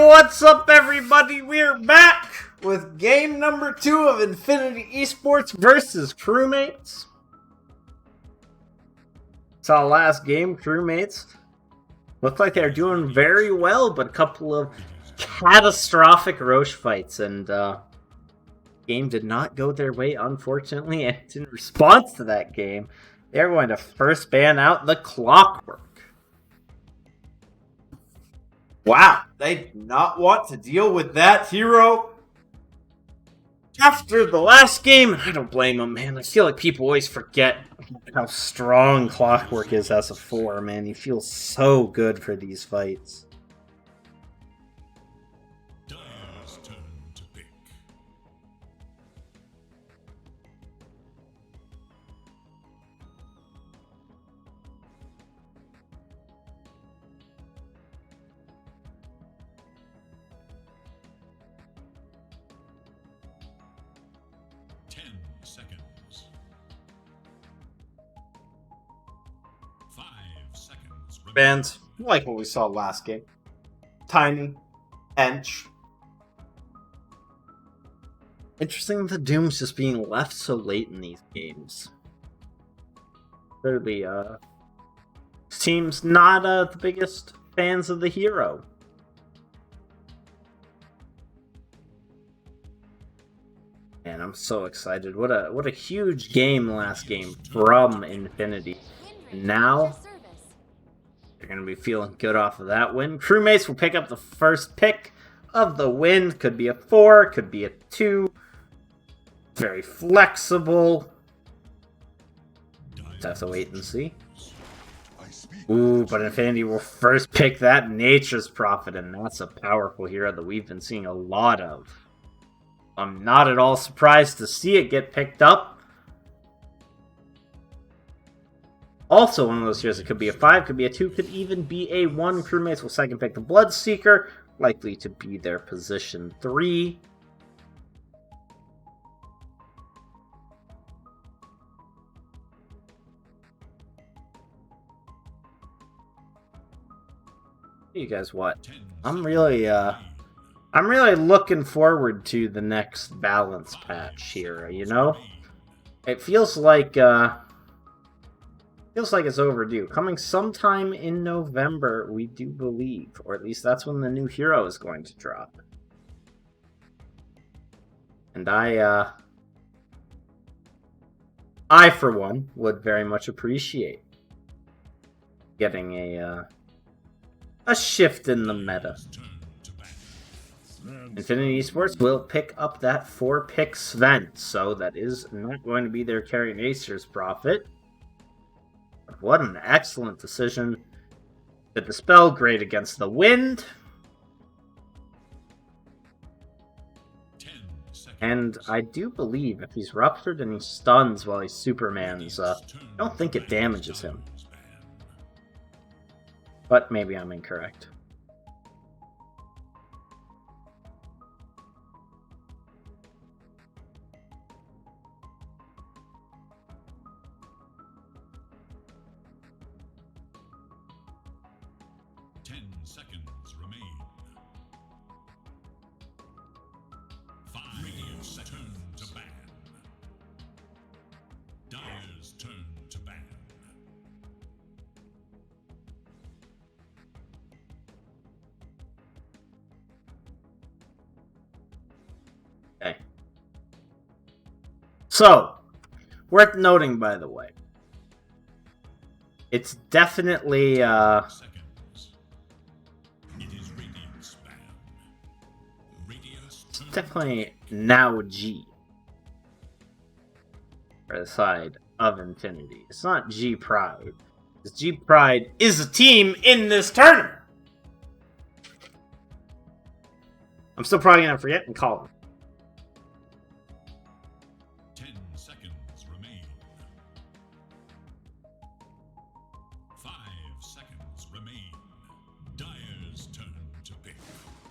What's up, everybody? We're back with game number 2 of Infinity Esports versus Crewmates. Saw last game, Crewmates looked like they're doing very well, but a couple of catastrophic Roche fights, and game did not go their way, unfortunately, and in response to that game, they're going to first ban out the Clockwork. Wow, they do not want to deal with that hero after the last game. I don't blame them, man. I feel like people always forget how strong Clockwork is as a 4, man. He feels so good for these fights. Bands, like what we saw last game. Tiny, Hench. Interesting that the Doom's just being left so late in these games. Clearly, team's not the biggest fans of the hero. Man, I'm so excited. What a huge game last game from Infinity. Now they're going to be feeling good off of that win. Crewmates will pick up the first pick of the win. Could be a 4, could be a 2. Very flexible. Just have to wait and see. Ooh, but Infinity will first pick that Nature's Prophet, and that's a powerful hero that we've been seeing a lot of. I'm not at all surprised to see it get picked up. Also, one of those heroes, it could be a 5, could be a 2, could even be a 1. Crewmates will second pick the Bloodseeker, likely to be their position 3. You guys what? I'm really looking forward to the next balance patch here, you know? It feels like it's overdue. Coming sometime in November, we do believe. Or at least that's when the new hero is going to drop. And I for one, would very much appreciate getting a shift in the meta. Infinity Esports will pick up that 4-pick Sven, so that is not going to be their carry Nature's Prophet. What an excellent decision. The Dispel, great against the wind. And I do believe if he's ruptured and he stuns while he Supermans, I don't think it damages him. But maybe I'm incorrect. Okay. So, worth noting, by the way, it's definitely now G for the side of Infinity. It's not G Pride. Because G Pride is a team in this tournament. I'm still probably gonna forget and call them.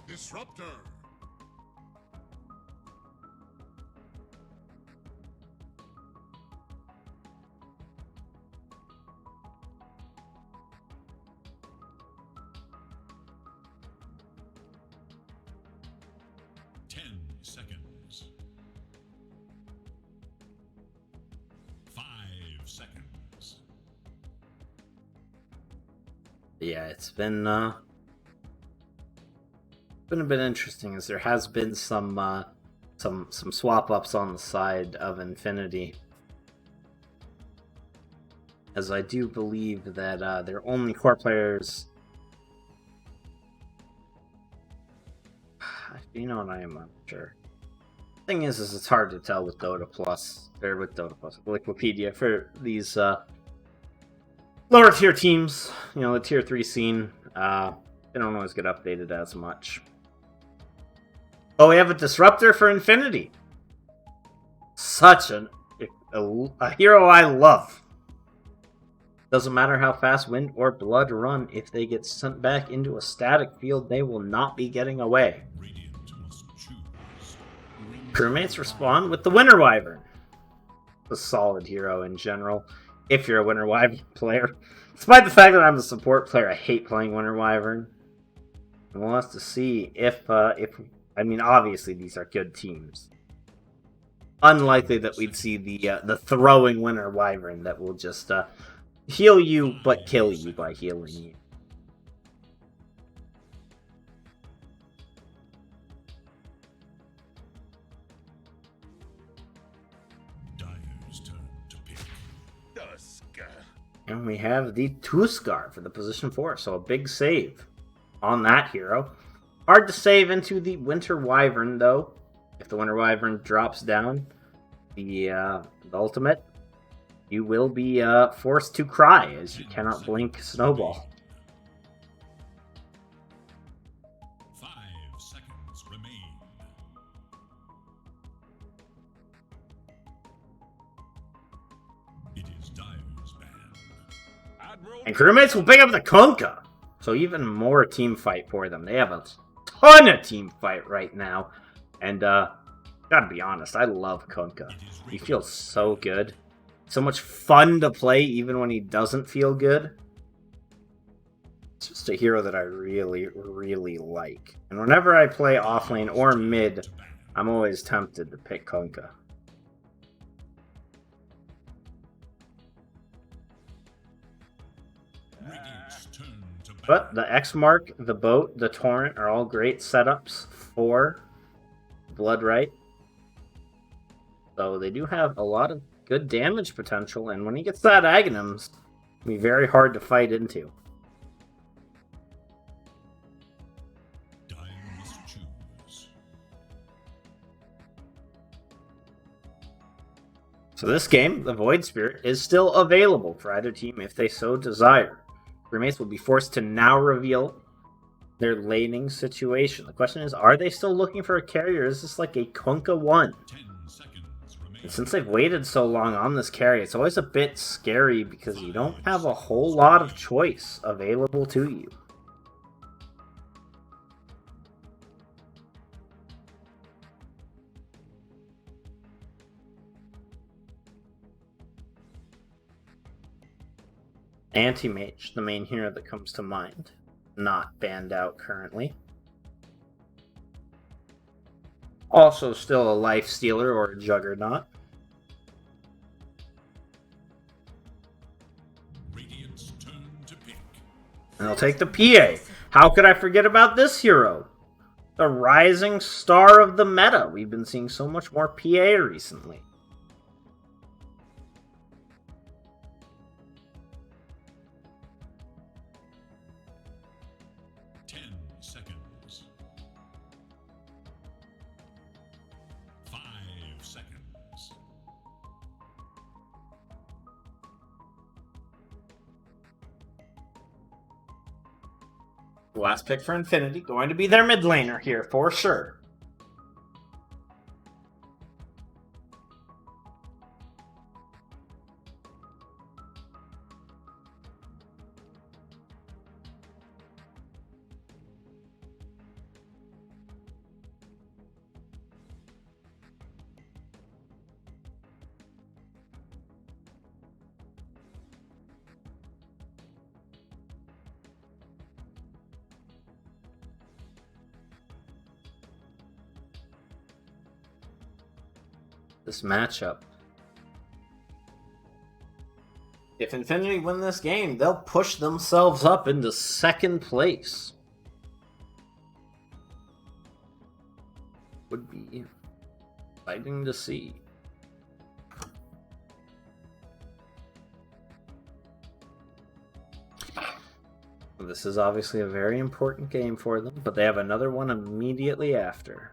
Disruptor. seconds. 5 seconds. Yeah, it's been a bit interesting, as there has been some swap ups on the side of Infinity, as I do believe that their only core players. You know what, I am unsure. Thing is it's hard to tell with Dota Plus, or with Dota Plus, Wikipedia, for these lower tier teams. You know, the tier 3 scene, they don't always get updated as much. Oh, we have a disruptor for Infinity. Such a hero I love. Doesn't matter how fast Wind or Blood run, if they get sent back into a static field, they will not be getting away. Crewmates respond with the Winter Wyvern. A solid hero in general, if you're a Winter Wyvern player. Despite the fact that I'm a support player, I hate playing Winter Wyvern. And we'll have to see if I mean, obviously these are good teams. Unlikely that we'd see the throwing Winter Wyvern that will just heal you but kill you by healing you. And we have the Tuskar for the position 4, so a big save on that hero. Hard to save into the Winter Wyvern, though. If the Winter Wyvern drops down the ultimate, you will be forced to cry, as you cannot blink Snowball. 5 seconds remain. It is Dire's ban. And Crewmates will pick up the Kunkka. So even more team fight for them. They have a ton of team fight right now. And gotta be honest, I love Kunkka. He feels so good. So much fun to play even when he doesn't feel good. It's just a hero that I really, really like. And whenever I play offlane or mid, I'm always tempted to pick Kunkka. But the X-Mark, the Boat, the Torrent are all great setups for Bloodright. So they do have a lot of good damage potential, and when he gets that Aghanims, it'll be very hard to fight into. So this game, the Void Spirit, is still available for either team if they so desire. Crewmates will be forced to now reveal their laning situation. The question is, are they still looking for a carrier? Is this like a Kunkka 1? And since they've waited so long on this carry, it's always a bit scary because you don't have a whole lot of choice available to you. Anti-Mage, the main hero that comes to mind. Not banned out currently. Also still a Life Stealer or a Juggernaut. And they'll take the PA. How could I forget about this hero? The rising star of the meta. We've been seeing so much more PA recently. Last pick for Infinity, going to be their mid laner here for sure. this matchup. If Infinity win this game, they'll push themselves up into second place. Would be exciting to see. This is obviously a very important game for them, but they have another one immediately after.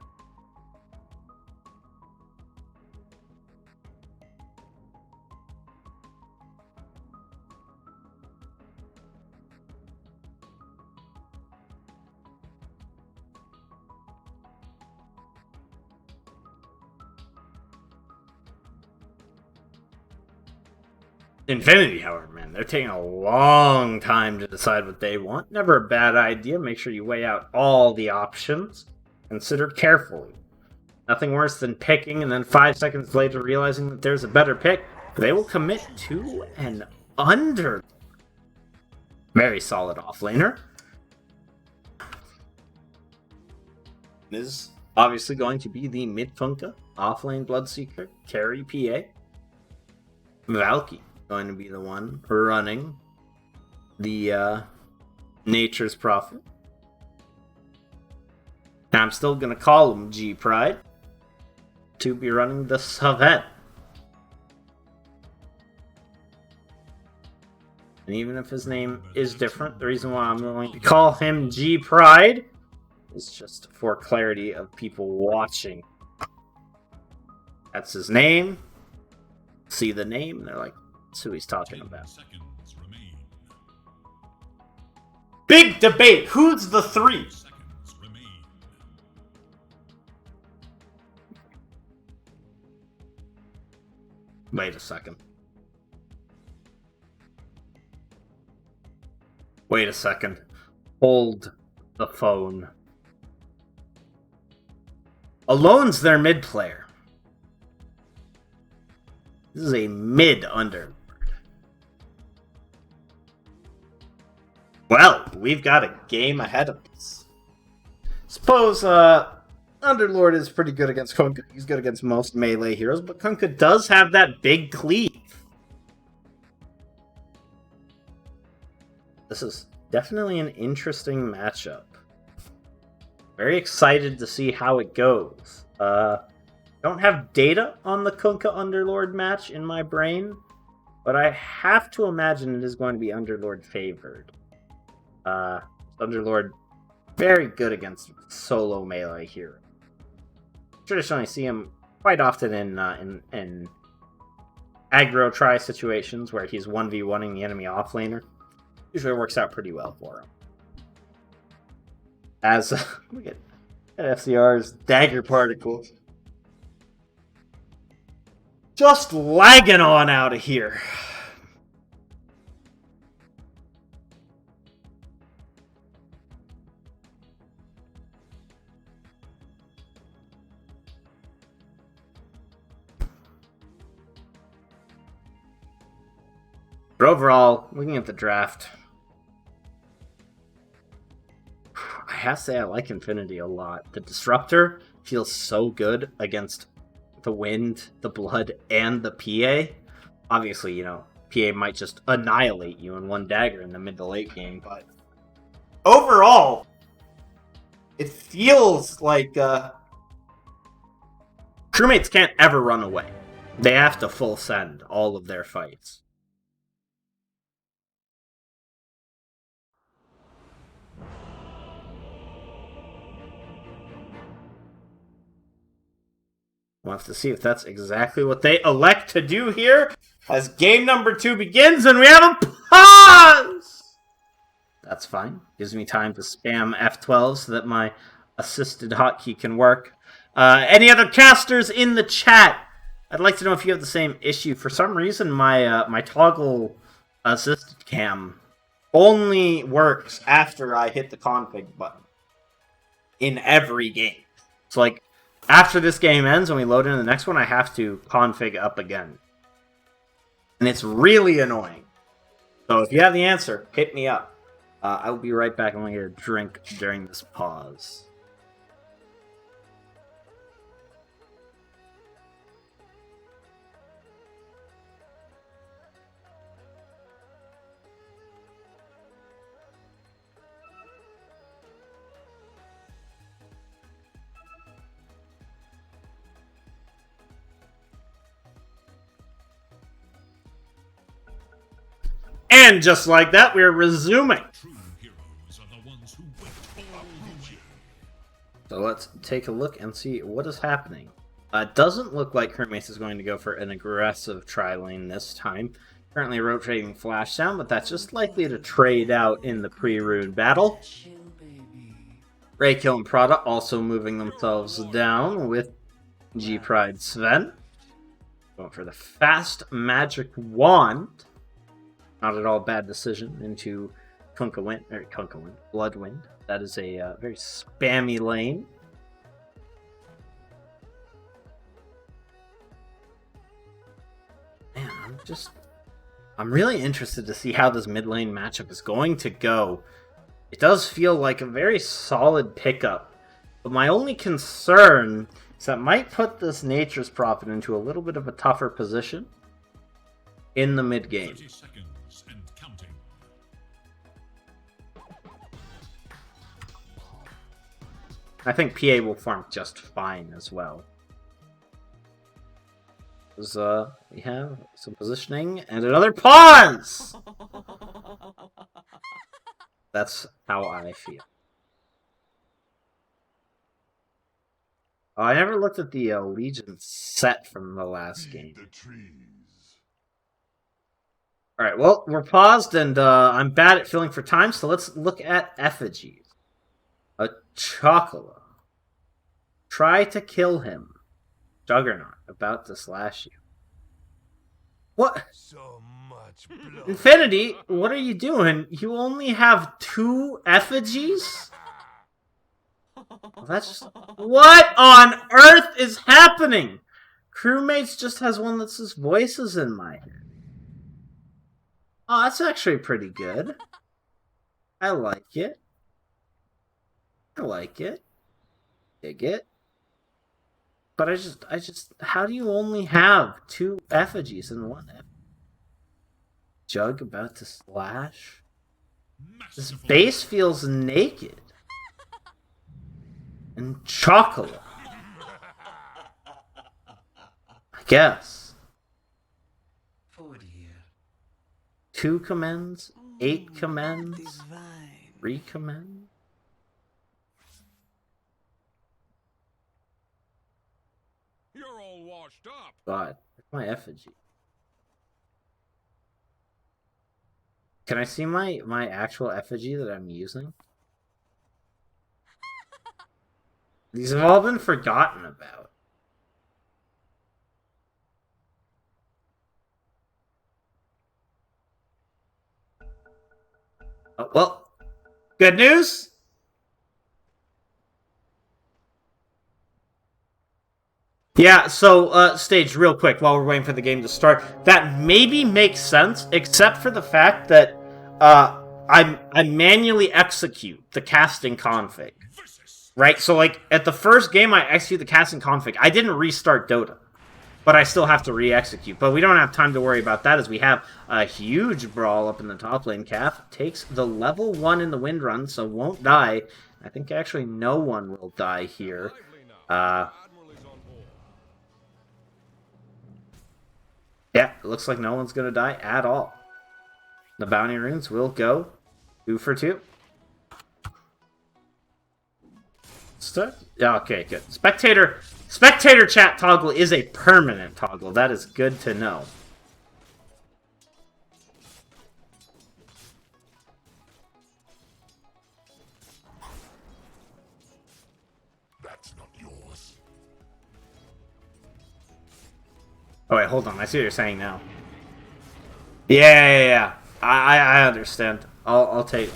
Infinity, however, man, they're taking a long time to decide what they want. Never a bad idea. Make sure you weigh out all the options. Consider carefully. Nothing worse than picking and then 5 seconds later realizing that there's a better pick. They will commit to an under. Very solid offlaner. Is obviously going to be the mid-funka, offlane Bloodseeker, carry PA. Valky going to be the one running the Nature's Prophet. Now I'm still going to call him G Pride to be running the Savette. And even if his name is different, the reason why I'm going to call him G Pride is just for clarity of people watching. That's his name. See the name, and they're like, that's who he's talking about. Big debate. Who's the 3? Wait a second. Wait a second. Hold the phone. Alone's their mid player. This is a mid under. Well, we've got a game ahead of us. Suppose Underlord is pretty good against Kunkka. He's good against most melee heroes, but Kunkka does have that big cleave. This is definitely an interesting matchup. Very excited to see how it goes. Don't have data on the Kunkka Underlord match in my brain, but I have to imagine it is going to be Underlord favored. Underlord very good against solo melee hero. Traditionally see him quite often in aggro try situations where he's 1v1ing the enemy offlaner. Usually works out pretty well for him. As look at FCR's dagger particles. Just lagging on out of here. But overall, looking at the draft, I have to say I like Infinity a lot. The Disruptor feels so good against the Wind, the Blood, and the PA. Obviously, you know, PA might just annihilate you in one dagger in the mid to late game, but overall, it feels like crewmates can't ever run away. They have to full send all of their fights. We'll have to see if that's exactly what they elect to do here as game number 2 begins and we have a pause! That's fine. Gives me time to spam F12 so that my assisted hotkey can work. Any other casters in the chat? I'd like to know if you have the same issue. For some reason, my toggle assisted cam only works after I hit the config button in every game. It's like, after this game ends, when we load into the next one, I have to config up again. And it's really annoying. So if you have the answer, hit me up. I will be right back. I'm going to get a drink during this pause. And just like that, we're resuming. True heroes are the ones who wait all the way. So let's take a look and see what is happening. It doesn't look like Crewmates is going to go for an aggressive tri-lane this time. Currently rotating Flash down, but that's just likely to trade out in the pre-rune battle. Raykill and Prada also moving themselves down with G-Pride Sven. Going for the fast magic wand. Not at all bad decision into Bloodwind. That is a very spammy lane. Man, I'm really interested to see how this mid lane matchup is going to go. It does feel like a very solid pickup, but my only concern is that might put this Nature's Prophet into a little bit of a tougher position in the mid game. 30 seconds and counting. I think PA will farm just fine as well. Because we have some positioning and another pause! That's how I feel. Oh, I never looked at the Legion set from the last game. Alright, well, we're paused and I'm bad at filling for time, so let's look at effigies. A Chocola. Try to kill him. Juggernaut, about to slash you. What? So much blood. Infinity, what are you doing? You only have 2 effigies? Well, that's just... What on earth is happening? Crewmates just has one that says voices in my head. Oh, that's actually pretty good. I like it. I like it. Dig it. But I just, how do you only have 2 effigies in one effigy? Jug about to slash? This Masterful. base feels naked. And chocolate. I guess. 2 commends, 8 commends, 3 commends. You're all washed up. God, where's my effigy? Can I see my actual effigy that I'm using? These have all been forgotten about. Oh, well, good news. Yeah, so, Stage, real quick, while we're waiting for the game to start, that maybe makes sense, except for the fact that, I manually execute the casting config. Right? So, like, at the first game I execute the casting config, I didn't restart Dota. But I still have to re-execute. But we don't have time to worry about that, as we have a huge brawl up in the top lane. Calf takes the level 1 in the wind run, so won't die. I think actually no one will die here. Yeah, it looks like no one's going to die at all. The bounty runes will go 2 for 2. Okay, good. Spectator chat toggle is a permanent toggle. That is good to know. That's not yours. Oh wait, hold on. I see what you're saying now. Yeah. I understand. I'll take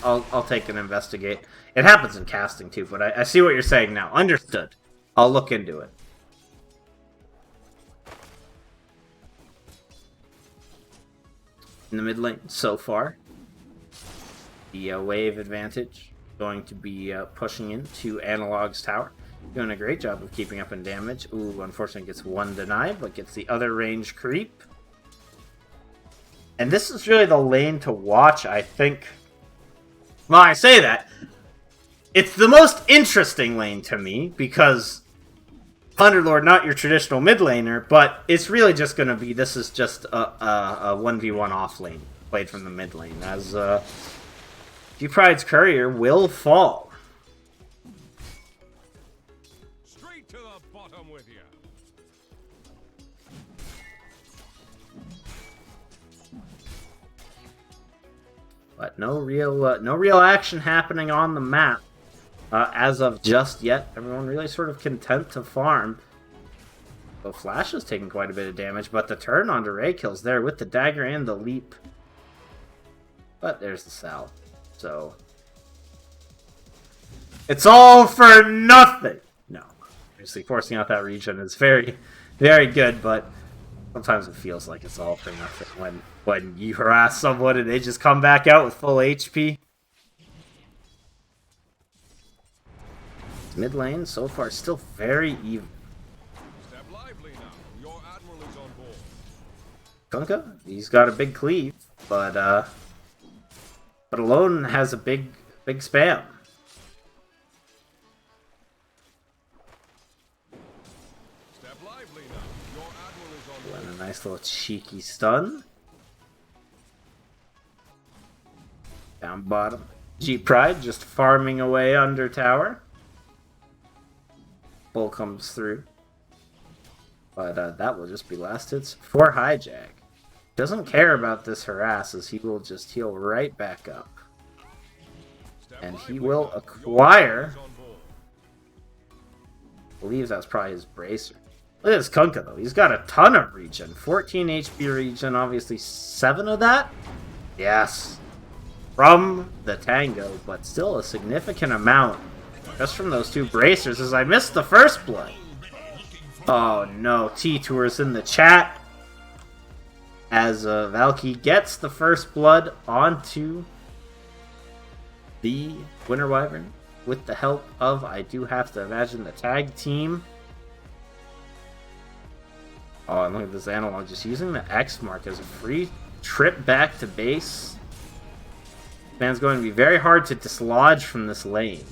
and investigate. It happens in casting too, but I see what you're saying now. Understood. I'll look into it. In the mid lane so far, the wave advantage going to be pushing into Analog's tower. Doing a great job of keeping up in damage. Ooh, unfortunately gets 1 denied, but gets the other range creep. And this is really the lane to watch, I think. Well, I say that. It's the most interesting lane to me, because Underlord, not your traditional mid laner, but it's really just going to be, this is just a 1v1 off lane. played from the mid lane, as Pride's courier will fall. Straight to the bottom with you. But no real action happening on the map as of just yet. Everyone really sort of content to farm. So Flash is taking quite a bit of damage, but the turn onto Ray kills there with the dagger and the leap. But there's the Sal. So it's all for nothing. No, obviously forcing out that regen is very, very good, but sometimes it feels like it's all for nothing when you harass someone and they just come back out with full HP. Mid lane so far still very even. Step lively now. Your admiral is on board. Kunkka, he's got a big cleave, but Alone has a big spam. Step lively now. Your admiral is on board. And a nice little cheeky stun. Down bottom. Pride just farming away under tower. Bull comes through. But that will just be last hits for Hijack. Doesn't care about this harass as he will just heal right back up. And he will acquire, I believe that's probably his bracer. Look at this Kunkka though, he's got a ton of regen. 14 HP regen, obviously 7 of that? Yes. From the Tango, but still a significant amount. Just from those 2 bracers as I missed the first blood. Oh no, T-Tour's in the chat. As Valky gets the first blood onto the Winter Wyvern with the help of, I do have to imagine, the tag team. Oh, and look at this analog, just using the X mark as a free trip back to base. Man's going to be very hard to dislodge from this lane.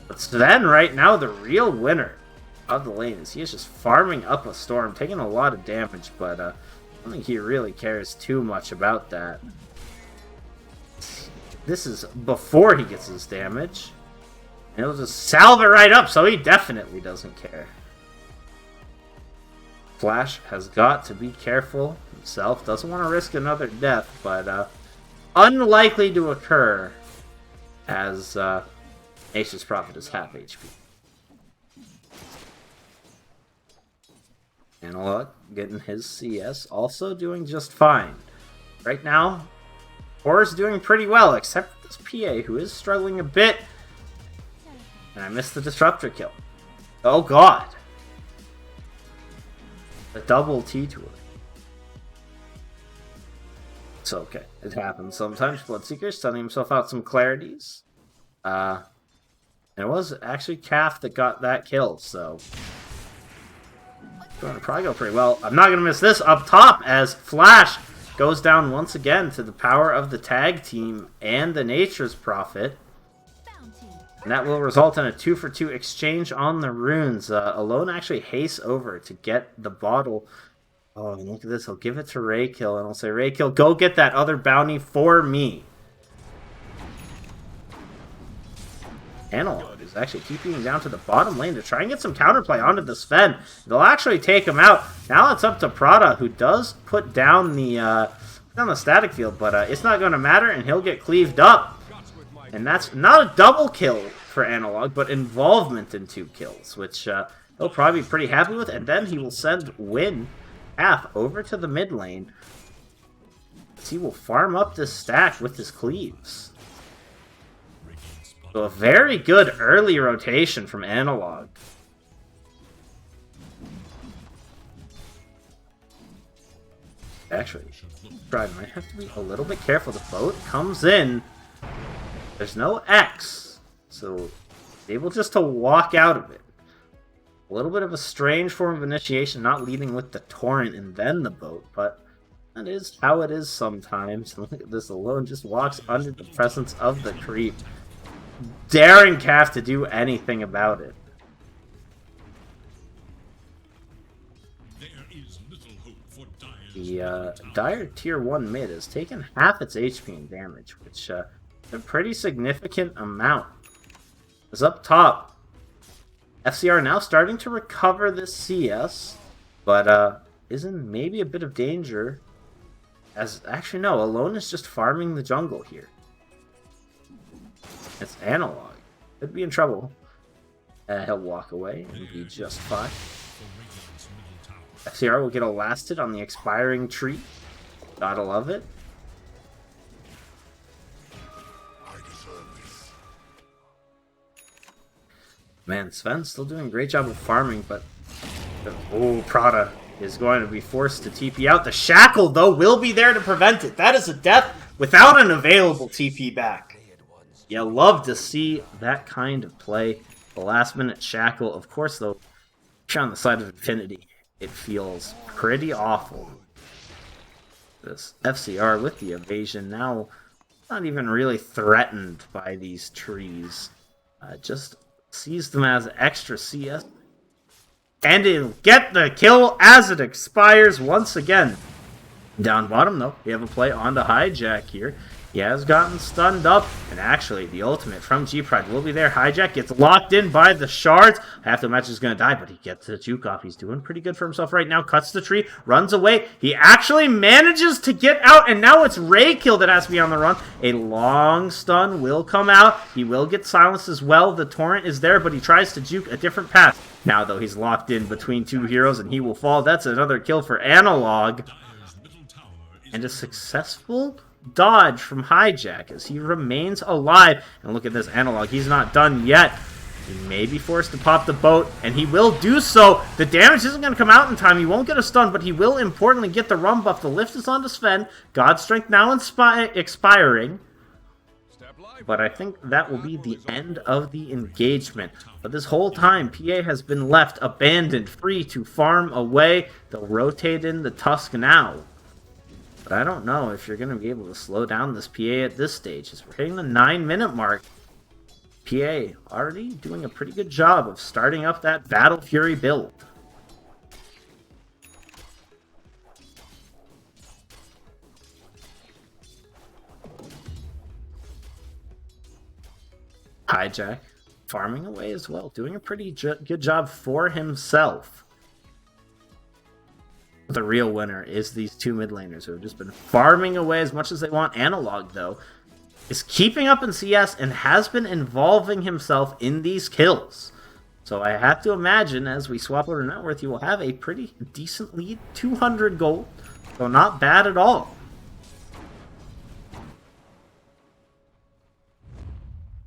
But Sven, right now, the real winner of the lane, is he is just farming up a storm, taking a lot of damage, but I don't think he really cares too much about that. This is before he gets his damage. And he'll just salve it right up, so he definitely doesn't care. Flash has got to be careful himself. Doesn't want to risk another death, but unlikely to occur as Nature's Prophet is half HP. Analog getting his CS, also doing just fine. Right now, Horror's doing pretty well, except this PA, who is struggling a bit. And I missed the Disruptor kill. Oh god! A double T-Tour. It's okay. It happens sometimes. Bloodseeker stunning himself out some clarities. And it was actually Calf that got that kill, so going to probably go pretty well. I'm not going to miss this up top as Flash goes down once again to the power of the tag team and the Nature's Prophet. And that will result in a 2-for-2 exchange on the runes. Alone actually hastes over to get the bottle. Oh, and look at this. He'll give it to Raykill, and he'll say, Raykill, go get that other bounty for me. Analog is actually keeping him down to the bottom lane to try and get some counterplay onto the Sven. They'll actually take him out. Now it's up to Prada, who does put down the static field, but it's not going to matter, and he'll get cleaved up. And that's not a double kill for Analog, but involvement in 2 kills, which he'll probably be pretty happy with. And then he will send Win Half over to the mid lane. He will farm up this stack with his cleaves. So a very good early rotation from Analog. Actually, Pride might have to be a little bit careful. The boat comes in. There's no X, so able just to walk out of it. A little bit of a strange form of initiation, not leading with the torrent and then the boat, but that is how it is sometimes. Look at this, Alone just walks under the presence of the creep, daring Calf to do anything about it. There is little hope for Dire's The Dire Tier 1 mid has taken half its HP and damage, which is a pretty significant amount. As up top, FCR now starting to recover this CS, but is in maybe a bit of danger. As actually no, Alone is just farming the jungle here. It's Analog. Could be in trouble. He'll walk away and be just fine. FCR will get a last hit on the expiring tree. Gotta love it. Man, Sven's still doing a great job of farming, but Prada is going to be forced to TP out. The Shackle, though, will be there to prevent it. That is a death without an available TP back. You love to see that kind of play. The last-minute Shackle, of course, though, on the side of Infinity, it feels pretty awful. This FCR with the evasion now not even really threatened by these trees. Just sees them as extra CS. And it'll get the kill as it expires once again. Down bottom, though, we have a play onto Hijack here. He has gotten stunned up, and actually, the ultimate from G-Pride will be there. Hijack gets locked in by the shards. Half the match is going to die, but he gets the juke off. He's doing pretty good for himself right now. Cuts the tree, runs away. He actually manages to get out, and now it's Raykill that has to be on the run. A long stun will come out. He will get silenced as well. The torrent is there, but he tries to juke a different path. Now, though, he's locked in between two heroes, and he will fall. That's another kill for Analog. And a successful dodge from Hijack as he remains alive. And look at this Analog. He's not done yet. He may be forced to pop the boat, and he will do so. The damage isn't going to come out in time. He won't get a stun, but he will importantly get the run buff. The lift is onto Sven. God's Strength now expiring. But I think that will be the end of the engagement. But this whole time, PA has been left abandoned, free to farm away. They'll rotate in the Tusk now. But I don't know if you're going to be able to slow down this PA at this stage. As we're hitting the 9-minute mark, PA already doing a pretty good job of starting up that Battle Fury build. Hijack farming away as well, doing a pretty good job for himself. The real winner is these two mid laners who have just been farming away as much as they want. Analog, though, is keeping up in CS and has been involving himself in these kills. So I have to imagine as we swap over net worth, you will have a pretty decent lead. 200 gold, so not bad at all.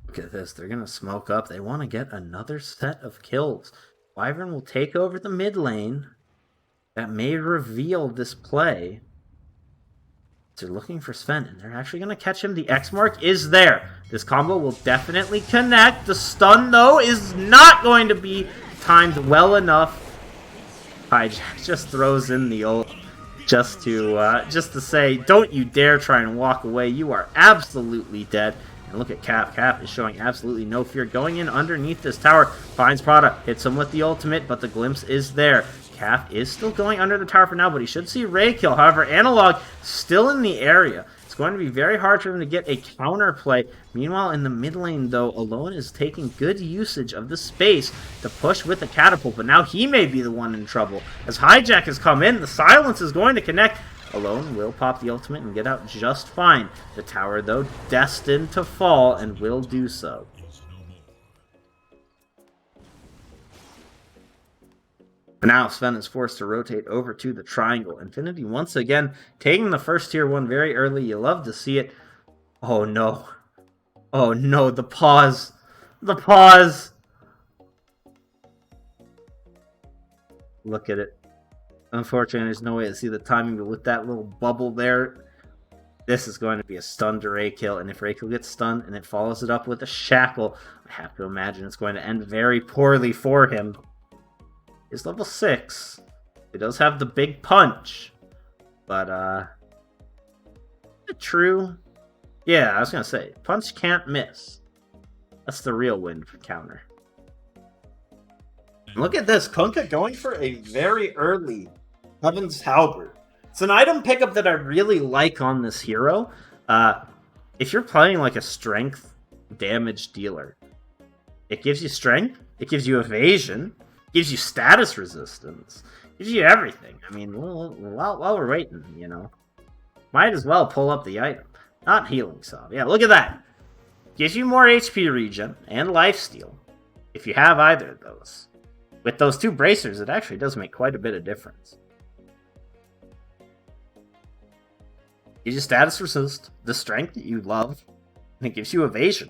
Look at this. They're going to smoke up. They want to get another set of kills. Wyvern will take over the mid lane. That may reveal this play. They're looking for Sven, and they're actually going to catch him. The X mark is there. This combo will definitely connect. The stun, though, is not going to be timed well enough. Hijack just throws in the ult just to say, don't you dare try and walk away. You are absolutely dead. And look at Cap. Cap is showing absolutely no fear. Going in underneath this tower. Finds Prada. Hits him with the ultimate, but the glimpse is there. Cap is still going under the tower for now, but he should see Raykill. However, Analog still in the area. It's going to be very hard for him to get a counter play. Meanwhile, in the mid lane, though, Alone is taking good usage of the space to push with the catapult, but now he may be the one in trouble. As Hijack has come in, the silence is going to connect. Alone will pop the ultimate and get out just fine. The tower, though, destined to fall and will do so. Now Sven is forced to rotate over to the triangle. Infinity once again taking the first tier 1 very early. You love to see it. Oh no. Oh no, the pause. The pause. Look at it. Unfortunately, there's no way to see the timing, but with that little bubble there, this is going to be a stun to Raykill. And if Raykill gets stunned and it follows it up with a shackle, I have to imagine it's going to end very poorly for him. Is level 6. It does have the big punch. But, is it true? Yeah, I was going to say, punch can't miss. That's the real win for counter. And look at this. Kunkka going for a very early Heaven's Halberd. It's an item pickup that I really like on this hero. If you're playing like a strength damage dealer, it gives you strength, it gives you evasion, it gives you status resistance, it gives you everything. I mean, while we're waiting, you know, might as well pull up the item. Not healing salve. Yeah, look at that. Gives you more HP regen and lifesteal if you have either of those. With those two bracers, it actually does make quite a bit of difference. Gives you status resist, the strength that you love, and it gives you evasion.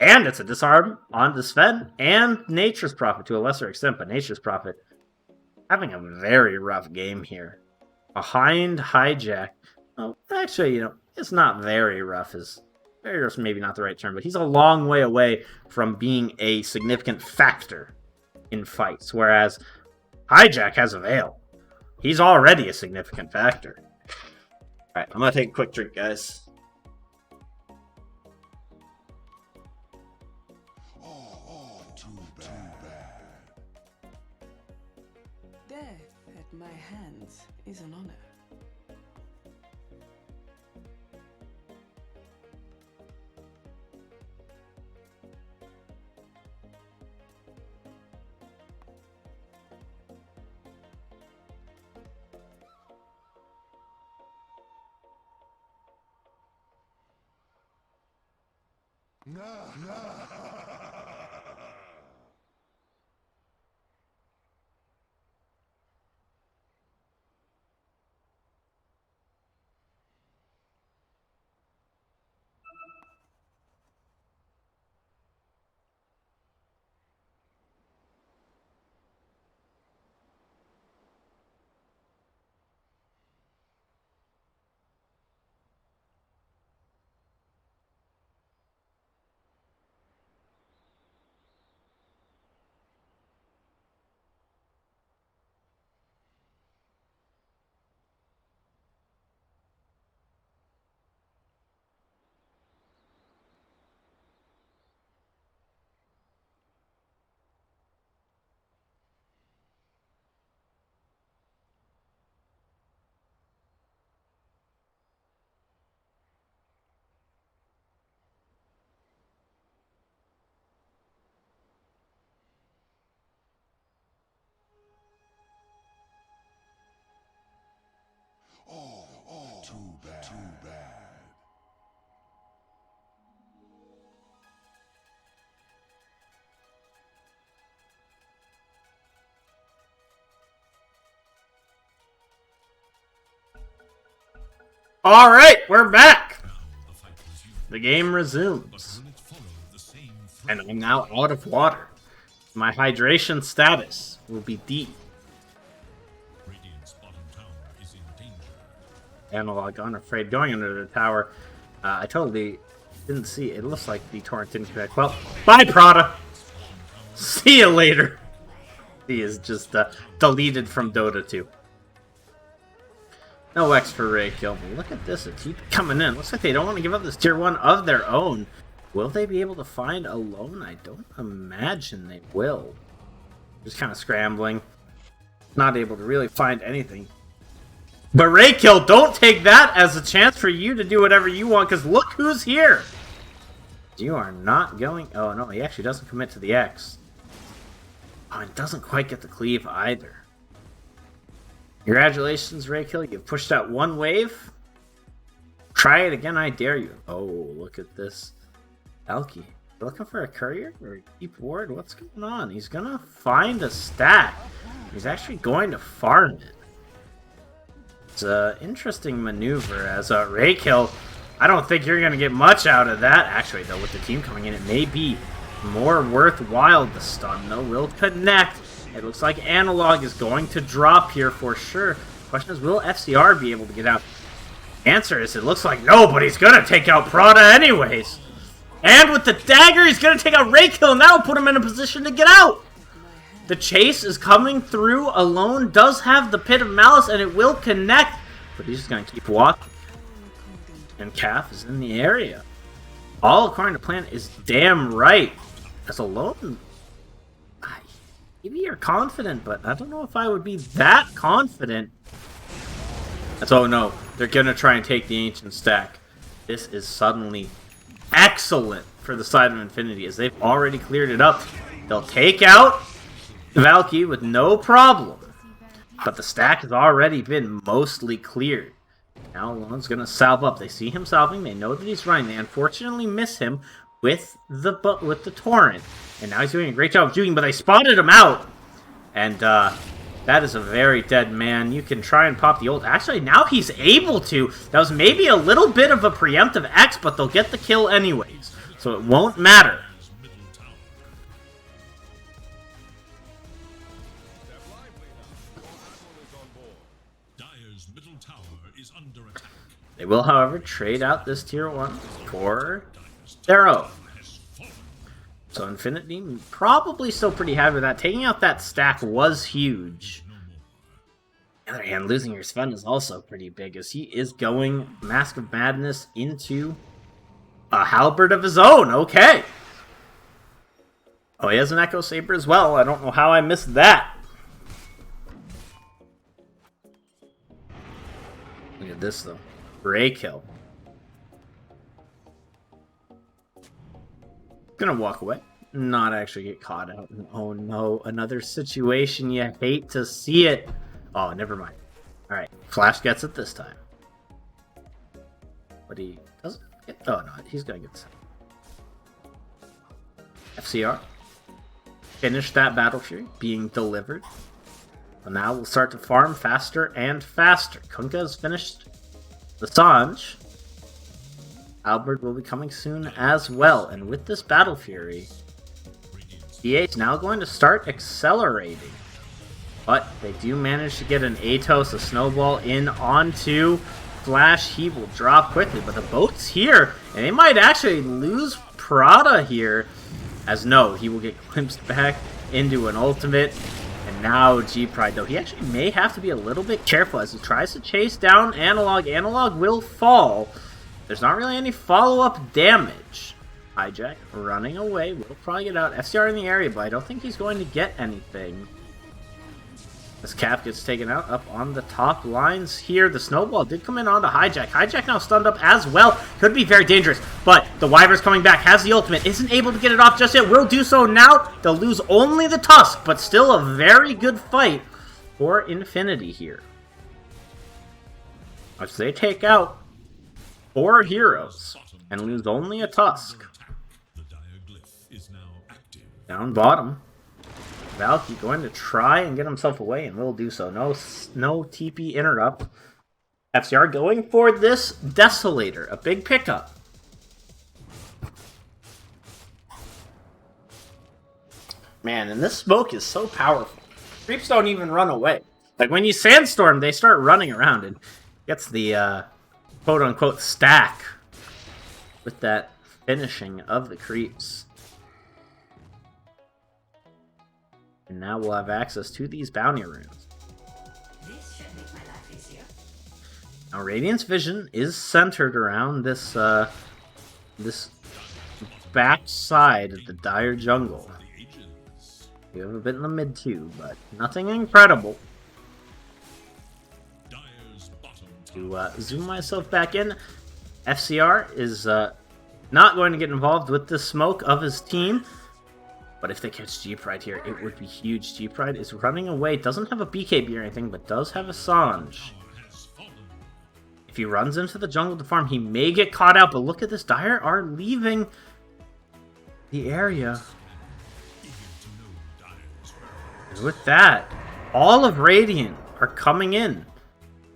And it's a disarm on the Sven and Nature's Prophet to a lesser extent, but Nature's Prophet having a very rough game here. Behind Hijack. Oh, actually, you know, it's not very rough. Very rough, maybe not the right term, but he's a long way away from being a significant factor in fights, whereas Hijack has a Veil. He's already a significant factor. Alright, I'm gonna take a quick drink, guys. Too bad. Death at my hands is an honor. Too bad. Alright, we're back! Now the fight resumes, The game but resumes. will it follow the same And thread? I'm now out of water. My hydration status will be D. Radiant's bottom tower is in danger. Analog unafraid going under the tower. I totally didn't see. It looks like the torrent didn't connect. Well, bye, Prada. See you later. He is just deleted from Dota 2. No X for Ray Kill. Look at this. It keeps coming in. Looks like they don't want to give up this tier 1 of their own. Will they be able to find a lone? I don't imagine they will. Just kind of scrambling. Not able to really find anything. But Raykill, don't take that as a chance for you to do whatever you want, because look who's here! You are not going... Oh, no, he actually doesn't commit to the X. Oh, and doesn't quite get the cleave either. Congratulations, Raykill. You've pushed out one wave. Try it again, I dare you. Oh, look at this. Elky, you looking for a courier or a deep ward? What's going on? He's gonna find a stack. He's actually going to farm it. It's an interesting maneuver as Raykill. I don't think you're going to get much out of that. Actually, though, with the team coming in, it may be more worthwhile. The stun, though, will connect. It looks like Analog is going to drop here for sure. Question is, will FCR be able to get out? Answer is, it looks like no, but he's going to take out Prada anyways. And with the dagger, he's going to take out Raykill, and that'll put him in a position to get out. The chase is coming through. Alone does have the Pit of Malice, and it will connect. But he's just going to keep walking. And Calf is in the area. All according to plan is damn right. As Alone... maybe you're confident, but I don't know if I would be that confident. Oh no, they're gonna try and take the Ancient stack. This is suddenly excellent for the side of Infinity, as they've already cleared it up. They'll take out Valky with no problem. But the stack has already been mostly cleared. Now Alon's gonna salve up. They see him salving, they know that he's running. They unfortunately miss him with the Torrent. And now he's doing a great job of juking, but they spotted him out. And that is a very dead man. You can try and pop the ult. Actually, now he's able to. That was maybe a little bit of a preemptive X, but they'll get the kill anyways. So it won't matter. They will, however, trade out this tier 1 for their own. So Infinity probably still pretty happy with that. Taking out that stack was huge. On the other hand, losing your Sven is also pretty big, as he is going Mask of Madness into a halberd of his own. Okay. Oh, he has an Echo Saber as well. I don't know how I missed that. Look at this, though. Great kill. Gonna walk away. Not actually get caught out. Oh no, another situation. You hate to see it. Oh, never mind. Alright, Flash gets it this time. But he doesn't get... Oh no, he's gonna get it. FCR. Finish that Battle Fury being delivered. And now we'll start to farm faster and faster. Kunkka has finished the Sange. Albert will be coming soon as well. And with this Battle Fury, BA is now going to start accelerating. But they do manage to get an Atos, a Snowball, in onto Flash. He will drop quickly, but the boat's here, and they might actually lose Prada here. As no, he will get glimpsed back into an ultimate. And now G-Pride, though, he actually may have to be a little bit careful as he tries to chase down Analog. Analog will fall. There's not really any follow-up damage. Hijack running away. We'll probably get out. FCR in the area, but I don't think he's going to get anything. As Cap gets taken out up on the top lines here. The Snowball did come in onto Hijack. Hijack now stunned up as well. Could be very dangerous, but the Wyvern's coming back. Has the ultimate. Isn't able to get it off just yet. Will do so now. They'll lose only the Tusk, but still a very good fight for Infinity here. As they take out 4 heroes and lose only a Tusk. Down bottom. Valky going to try and get himself away, and will do so. No TP interrupt. FCR going for this Desolator, a big pickup. Man, and this smoke is so powerful. Creeps don't even run away. Like, when you Sandstorm, they start running around, and gets the quote-unquote stack with that finishing of the creeps. And now we'll have access to these bounty runes. This should make my life easier. Now Radiant's vision is centered around this this back side of the Dire jungle. We have a bit in the mid too, but nothing incredible. To zoom myself back in, FCR is not going to get involved with the smoke of his team. But if they catch G-Pride here, it would be huge. G-Pride is running away. Doesn't have a BKB or anything, but does have a Sange. If he runs into the jungle to farm, he may get caught out. But look at this. Dire are leaving the area. And with that, all of Radiant are coming in.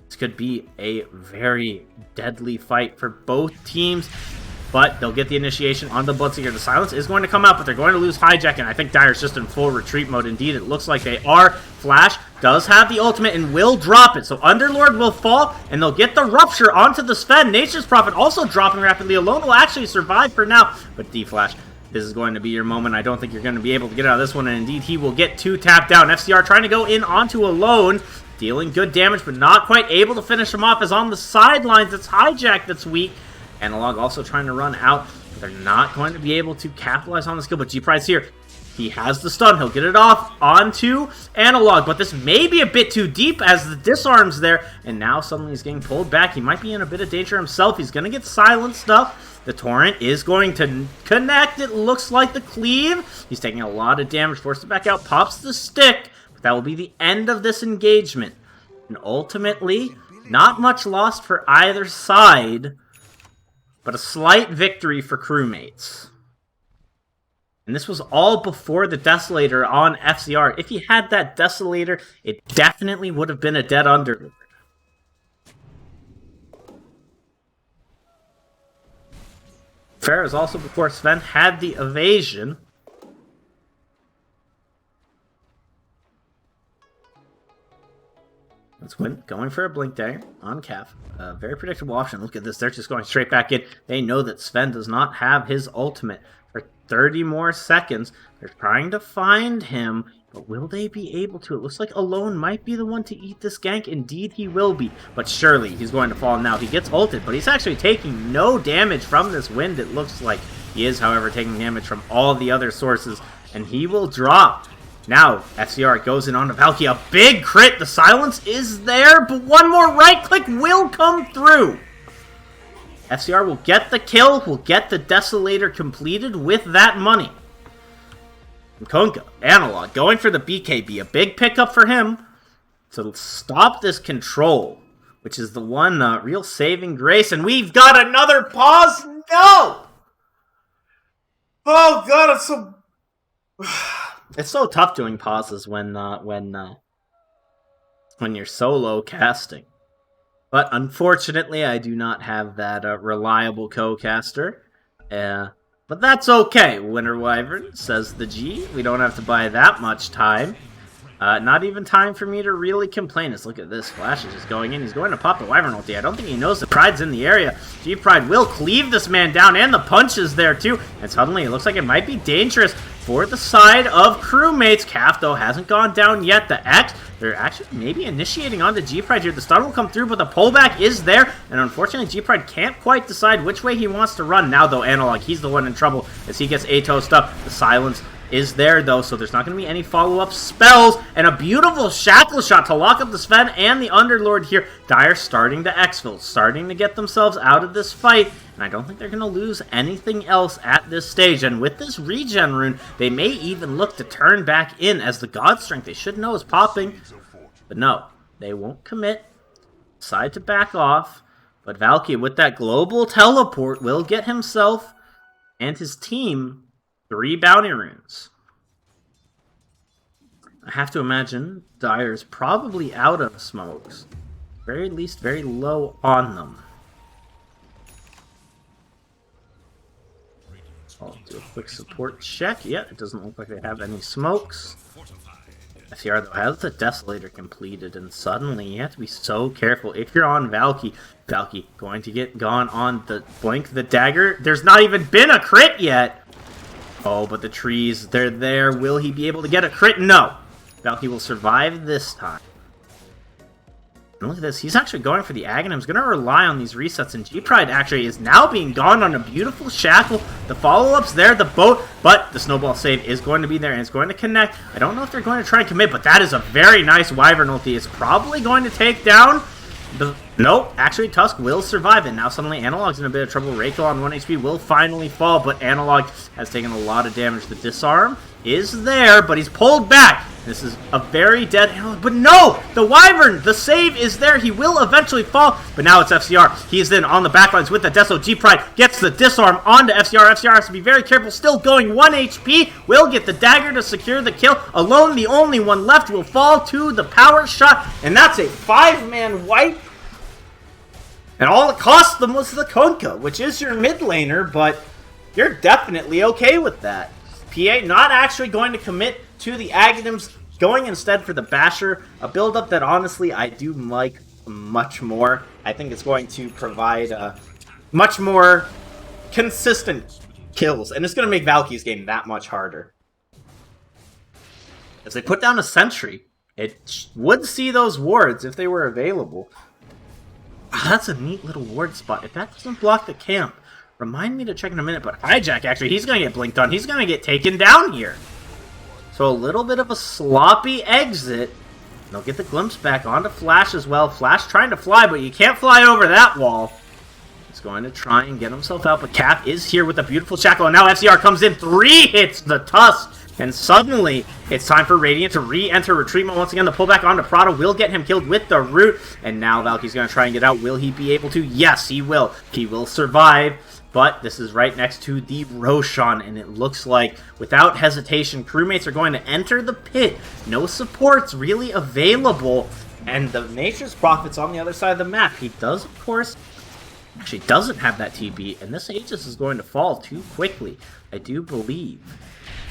This could be a very deadly fight for both teams. But they'll get the initiation on the Bloodseeker. The silence is going to come out, but they're going to lose Hijack, and I think Dire's just in full retreat mode. Indeed, it looks like they are. Flash does have the ultimate and will drop it. So Underlord will fall, and they'll get the Rupture onto the Sven. Nature's Prophet also dropping rapidly. Alone will actually survive for now. But D-Flash, this is going to be your moment. I don't think you're going to be able to get out of this one, and indeed, he will get 2 tapped down. FCR trying to go in onto Alone, dealing good damage, but not quite able to finish him off, as on the sidelines, it's Hijack that's weak. Analog also trying to run out, but they're not going to be able to capitalize on the skill. But G-Pride's here. He has the stun. He'll get it off onto Analog, but this may be a bit too deep as the disarm's there, and now suddenly he's getting pulled back. He might be in a bit of danger himself. He's going to get silenced up. The Torrent is going to connect. It looks like the cleave. He's taking a lot of damage, forced to back out, pops the stick, but that will be the end of this engagement. And ultimately, not much lost for either side, but a slight victory for Crewmates. And this was all before the Desolator on FCR. If he had that Desolator, it definitely would have been a dead Underlord. Fair is also before Sven had the evasion. That's Win going for a Blink Dagger on Calf. A very predictable option. Look at this. They're just going straight back in. They know that Sven does not have his ultimate. For 30 more seconds, they're trying to find him, but will they be able to? It looks like Alone might be the one to eat this gank. Indeed, he will be, but surely he's going to fall now. He gets ulted, but he's actually taking no damage from this wind, it looks like. He is, however, taking damage from all the other sources, and he will drop. Now, FCR goes in on the Valkyrie. A big crit. The silence is there, but one more right click will come through. FCR will get the kill, will get the Desolator completed with that money. And Konka, Analog, going for the BKB. A big pickup for him to stop this control, which is the one real saving grace. And we've got another pause. No! Oh, God, it's so... It's so tough doing pauses when you're solo casting. But unfortunately, I do not have that reliable co-caster. But that's okay, Winter Wyvern, says the G. We don't have to buy that much time. Not even time for me to really complain. Let's look at this. Flash is just going in. He's going to pop the Wyvern ulti. I don't think he knows that Pride's in the area. G-Pride will cleave this man down, and the punch is there too. And suddenly it looks like it might be dangerous for the side of Crewmates. Calf, though, hasn't gone down yet. The X, they're actually maybe initiating onto G-Pride here. The stun will come through, but the pullback is there. And unfortunately, G-Pride can't quite decide which way he wants to run. Now, though, Analog, he's the one in trouble as he gets A-toast up. The silence is there, though, so there's not going to be any follow-up spells. And a beautiful shackle shot to lock up the Sven and the Underlord here. Dire starting to exfil, starting to get themselves out of this fight. And I don't think they're going to lose anything else at this stage. And with this regen rune, they may even look to turn back in as the God Strength they should know is popping. But no, they won't commit. Decide to back off. But Valkyrie, with that global teleport, will get himself and his team 3 bounty runes. I have to imagine Dire's probably out of smokes. Very least, very low on them. I'll do a quick support check. Yeah, it doesn't look like they have any smokes. FCR, though, has the Desolator completed, and suddenly you have to be so careful. If you're on Valky going to get gone on the Blink, the Dagger. There's not even been a crit yet. Oh, but the trees, they're there. Will he be able to get a crit? No. Valky will survive this time. And look at this. He's actually going for the Aghanim. He's going to rely on these resets. And G-Pride actually is now being gone on a beautiful shackle. The follow-up's there, the boat. But the snowball save is going to be there and it's going to connect. I don't know if they're going to try and commit, but that is a very nice Wyvern ulti. It's probably going to take down the... Nope, actually Tusk will survive it. Now suddenly Analog's in a bit of trouble. Reiko on 1 HP will finally fall, but Analog has taken a lot of damage. The disarm is there, but he's pulled back. This is a very dead Analog, but no! The Wyvern, the save is there. He will eventually fall, but now it's FCR. He's then on the backlines with the Deso. G-Pride gets the disarm onto FCR. FCR has to be very careful. Still going 1 HP. Will get the dagger to secure the kill. Alone, the only one left, will fall to the power shot, and that's a 5-man wipe. And all it cost them was the Konka, which is your mid laner, but you're definitely okay with that. PA not actually going to commit to the Aghanims, going instead for the Basher, a build-up that honestly I do like much more. I think it's going to provide much more consistent kills, and it's going to make Valkyrie's game that much harder. As they put down a sentry, it would see those wards if they were available. That's a neat little ward spot. If that doesn't block the camp, remind me to check in a minute. But Hijack, actually, he's going to get blinked on. He's going to get taken down here. So a little bit of a sloppy exit. They'll get the glimpse back onto Flash as well. Flash trying to fly, but you can't fly over that wall. He's going to try and get himself out, but Cap is here with a beautiful shackle. And now FCR comes in, 3 hits the Tusk. And suddenly, it's time for Radiant to re-enter retreat mode once again. The pullback onto Prada will get him killed with the root. And now Valky's going to try and get out. Will he be able to? Yes, he will. He will survive. But this is right next to the Roshan. And it looks like, without hesitation, crewmates are going to enter the pit. No supports really available. And the Nature's Prophet's on the other side of the map. He does, of course, actually doesn't have that TB. And this Aegis is going to fall too quickly, I do believe.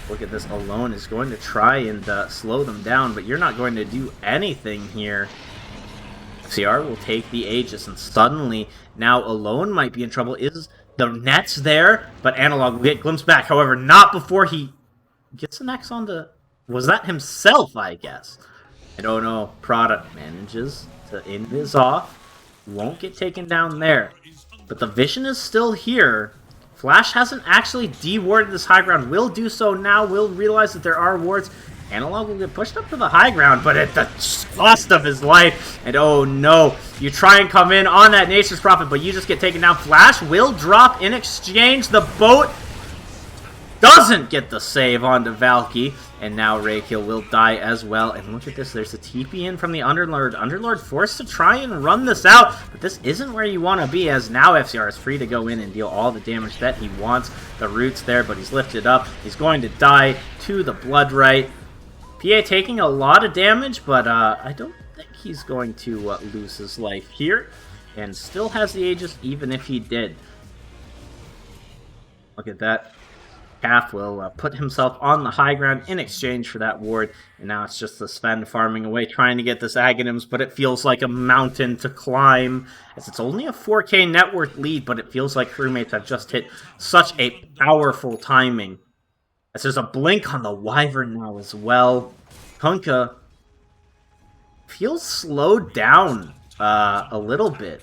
Look at this, Alone is going to try and slow them down, but you're not going to do anything here. CR will take the Aegis, and suddenly, now Alone might be in trouble. Is the Nets there? But Analog will get glimpsed back. However, not before he gets an X onto... Was that himself, I guess? I don't know. Prada manages to invis off. Won't get taken down there. But the vision is still here. Flash hasn't actually de-warded this high ground. Will do so now. Will realize that there are wards. Analog will get pushed up to the high ground, but at the cost of his life. And oh no, you try and come in on that Nature's Prophet, but you just get taken down. Flash will drop in exchange. The boat doesn't get the save onto Valky. And now Raykill will die as well. And look at this, there's a TP in from the Underlord. Underlord forced to try and run this out. But this isn't where you want to be, as now FCR is free to go in and deal all the damage that he wants. The root's there, but he's lifted up. He's going to die to the Blood Right. PA taking a lot of damage, but I don't think he's going to lose his life here. And still has the Aegis, even if he did. Look at that. Calf will put himself on the high ground in exchange for that ward, and now it's just the Sven farming away, trying to get this Aghanims, but it feels like a mountain to climb, as it's only a 4k net worth lead, but it feels like crewmates have just hit such a powerful timing, as there's a blink on the Wyvern now as well. Kunkka feels slowed down a little bit.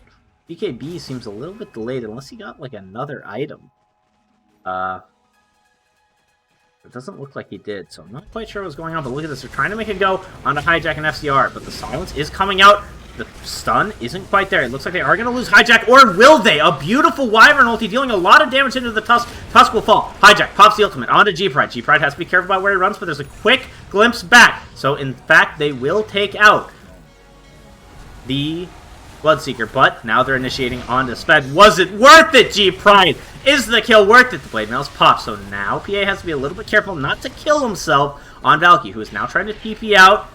BKB seems a little bit delayed, unless he got like another item. It doesn't look like he did, so I'm not quite sure what's going on, but look at this. They're trying to make it go onto Hijack and FCR, but the silence is coming out. The stun isn't quite there. It looks like they are going to lose Hijack, or will they? A beautiful Wyvern ulti dealing a lot of damage into the Tusk. Tusk will fall. Hijack pops the ultimate onto G-Pride. G-Pride has to be careful about where he runs, but there's a quick glimpse back. So, in fact, they will take out the Bloodseeker, but now they're initiating onto Sven. Was it worth it, G-Pride? Is the kill worth it? The blade mails pop, so now PA has to be a little bit careful not to kill himself on Valky, who is now trying to TP out,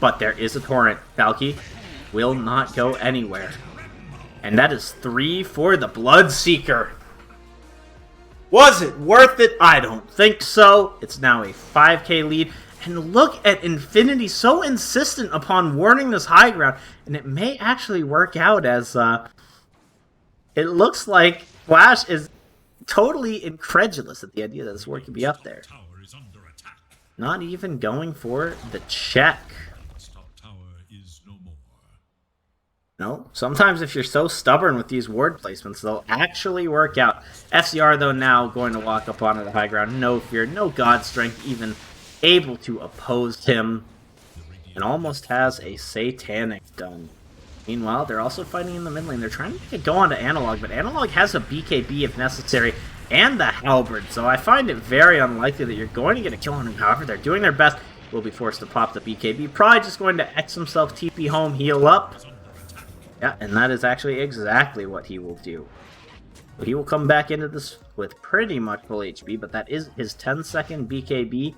but there is a torrent. Valky will not go anywhere. And that is 3 for the Bloodseeker. Was it worth it? I don't think so. It's now a 5k lead. And look at Infinity, so insistent upon warning this high ground. And it may actually work out, as it looks like Flash is totally incredulous at the idea that this ward could be up there. Not even going for the check. No, sometimes if you're so stubborn with these ward placements, they'll actually work out. FCR, though, now going to walk up onto the high ground. No fear, no god strength even able to oppose him. And almost has a Satanic done. Meanwhile, they're also fighting in the mid lane. They're trying to make it go on to Analog, but Analog has a BKB if necessary, and the Halberd, so I find it very unlikely that you're going to get a kill on him. However, they're doing their best. Will be forced to pop the BKB. Probably just going to X himself, TP home, heal up. Yeah, and that is actually exactly what he will do. So he will come back into this with pretty much full HP, but that is his 10-second BKB,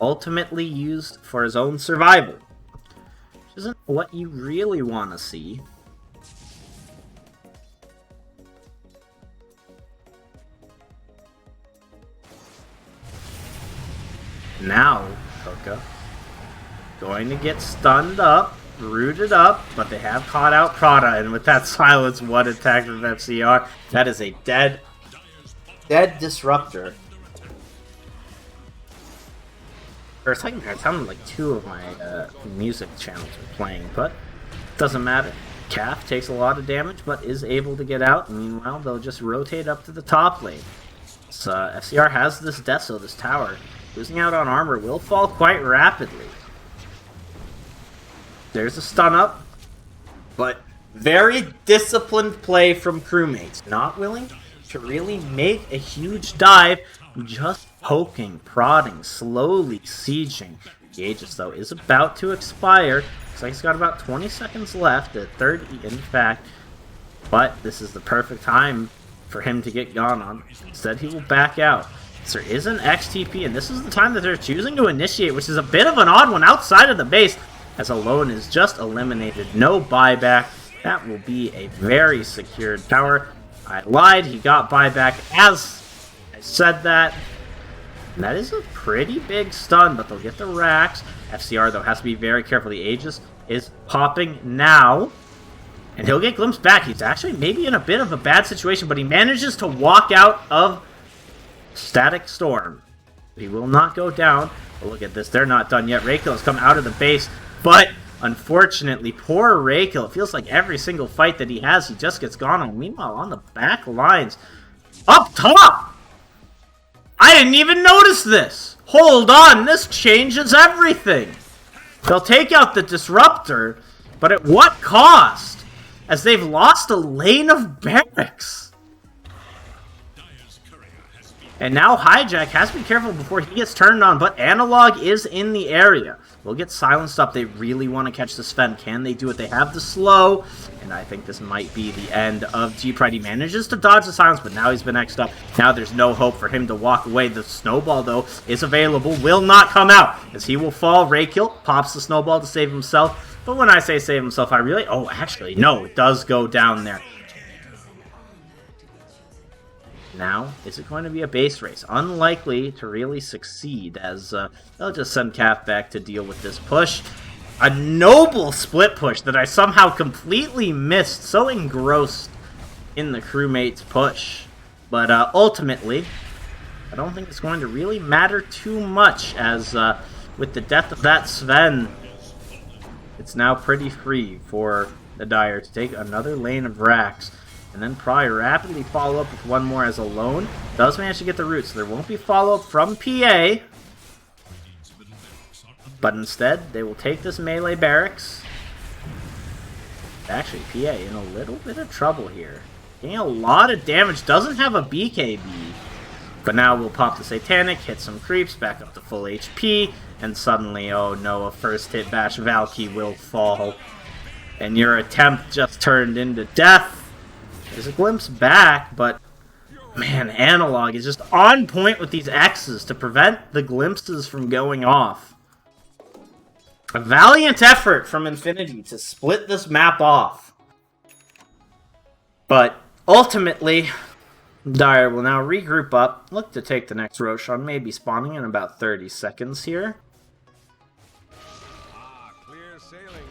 ultimately used for his own survival. Which isn't what you really want to see. Now, Kunkka going to get stunned up, rooted up, but they have caught out Prada, and with that silence, what attack from FCR. That is a dead disruptor. For a second there, it sounded like 2 of my music channels were playing, but it doesn't matter. Calf takes a lot of damage, but is able to get out. Meanwhile, they'll just rotate up to the top lane. So, FCR has this Deso, this tower, Losing out on armor will fall quite rapidly. There's a stun up, but very disciplined play from Crewmates. Not willing to really make a huge dive, just poking, prodding, slowly sieging. The Aegis, though, is about to expire. Looks like he's got about 20 seconds left, a third, in fact. But this is the perfect time for him to get gone on. Instead, he will back out. So there is an XTP, and this is the time that they're choosing to initiate, which is a bit of an odd one outside of the base, as Alone is just eliminated. No buyback. That will be a very secured tower. I lied. He got buyback as I said that. And that is a pretty big stun, but they'll get the racks. FCR, though, has to be very careful. The Aegis is popping now. And he'll get glimpsed back. He's actually maybe in a bit of a bad situation, but he manages to walk out of Static Storm. He will not go down. But look at this. They're not done yet. Raykill has come out of the base, but unfortunately, poor Raykill. It feels like every single fight that he has, he just gets gone on. Meanwhile, on the back lines, up top! I didn't even notice this! Hold on, this changes everything! They'll take out the Disruptor, but at what cost? As they've lost a lane of barracks. And now Hijack has to be careful before he gets turned on, but Analog is in the area. Will get silenced up. They really want to catch the Sven. Can they do it? They have the slow, and I think this might be the end of G-Pride. He manages to dodge the silence, but now he's been X'd up. Now there's no hope for him to walk away. The snowball, though, is available. Will not come out, as he will fall. Raykill pops the snowball to save himself. But when I say save himself, I really... Oh, actually, no, it does go down there. Now, is it going to be a base race? Unlikely to really succeed, as they'll just send Calf back to deal with this push. A noble split push that I somehow completely missed, so engrossed in the Crewmates push. But ultimately, I don't think it's going to really matter too much, as with the death of that Sven, it's now pretty free for the Dire to take another lane of racks. And then Pryor rapidly follow up with one more as Alone does manage to get the root, so there won't be follow-up from PA. But instead, they will take this melee barracks. Actually, PA in a little bit of trouble here. Getting a lot of damage, doesn't have a BKB. But now we'll pop the Satanic, hit some creeps, back up to full HP, and suddenly, oh no, a first hit bash Valky will fall. And your attempt just turned into death. There's a glimpse back, but man, Analog is just on point with these X's to prevent the glimpses from going off. A valiant effort from Infinity to split this map off. But ultimately, Dire will now regroup up, look to take the next Roshan, maybe spawning in about 30 seconds here. Clear sailing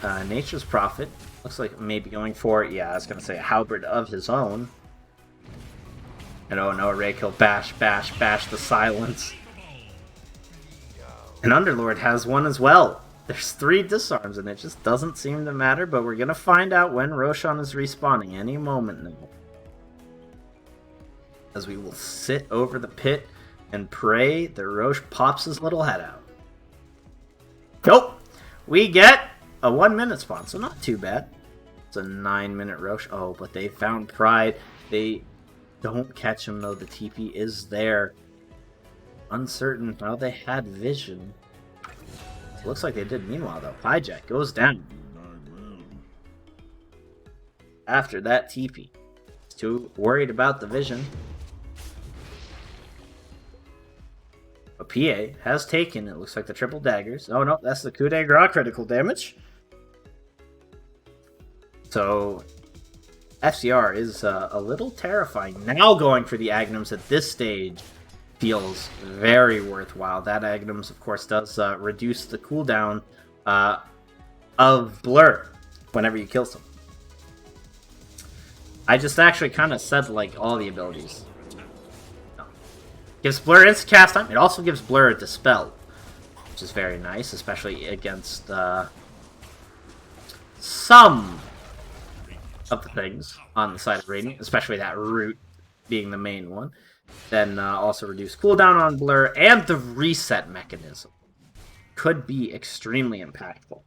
now. Nature's Prophet. Looks like maybe going for, yeah, I was going to say a halberd of his own. And oh no, Raykill, bash, bash, bash the silence. And Underlord has one as well. There's 3 disarms and it just doesn't seem to matter, but we're going to find out when Roshan is respawning any moment now. As we will sit over the pit and pray that Rosh pops his little head out. Nope! We get a 1-minute spawn, so not too bad. It's a 9-minute Rosh. Oh, but they found Pride. They don't catch him, though. The TP is there. Uncertain. Well, they had vision. It looks like they did. Meanwhile, though, Hijack goes down. After that TP. He's too worried about the vision. But PA has taken, it looks like, the triple daggers. Oh, no, that's the coup de grace critical damage. So, FCR is a little terrifying. Now going for the Agnums at this stage feels very worthwhile. That Agnums, of course, does reduce the cooldown of Blur whenever you kill someone. I just actually kind of said, like, all the abilities. No. Gives Blur instant cast time. It also gives Blur a Dispel, which is very nice, especially against some of the things on the side of Radiant, especially that root being the main one. Then also reduce cooldown on Blur, and the reset mechanism could be extremely impactful.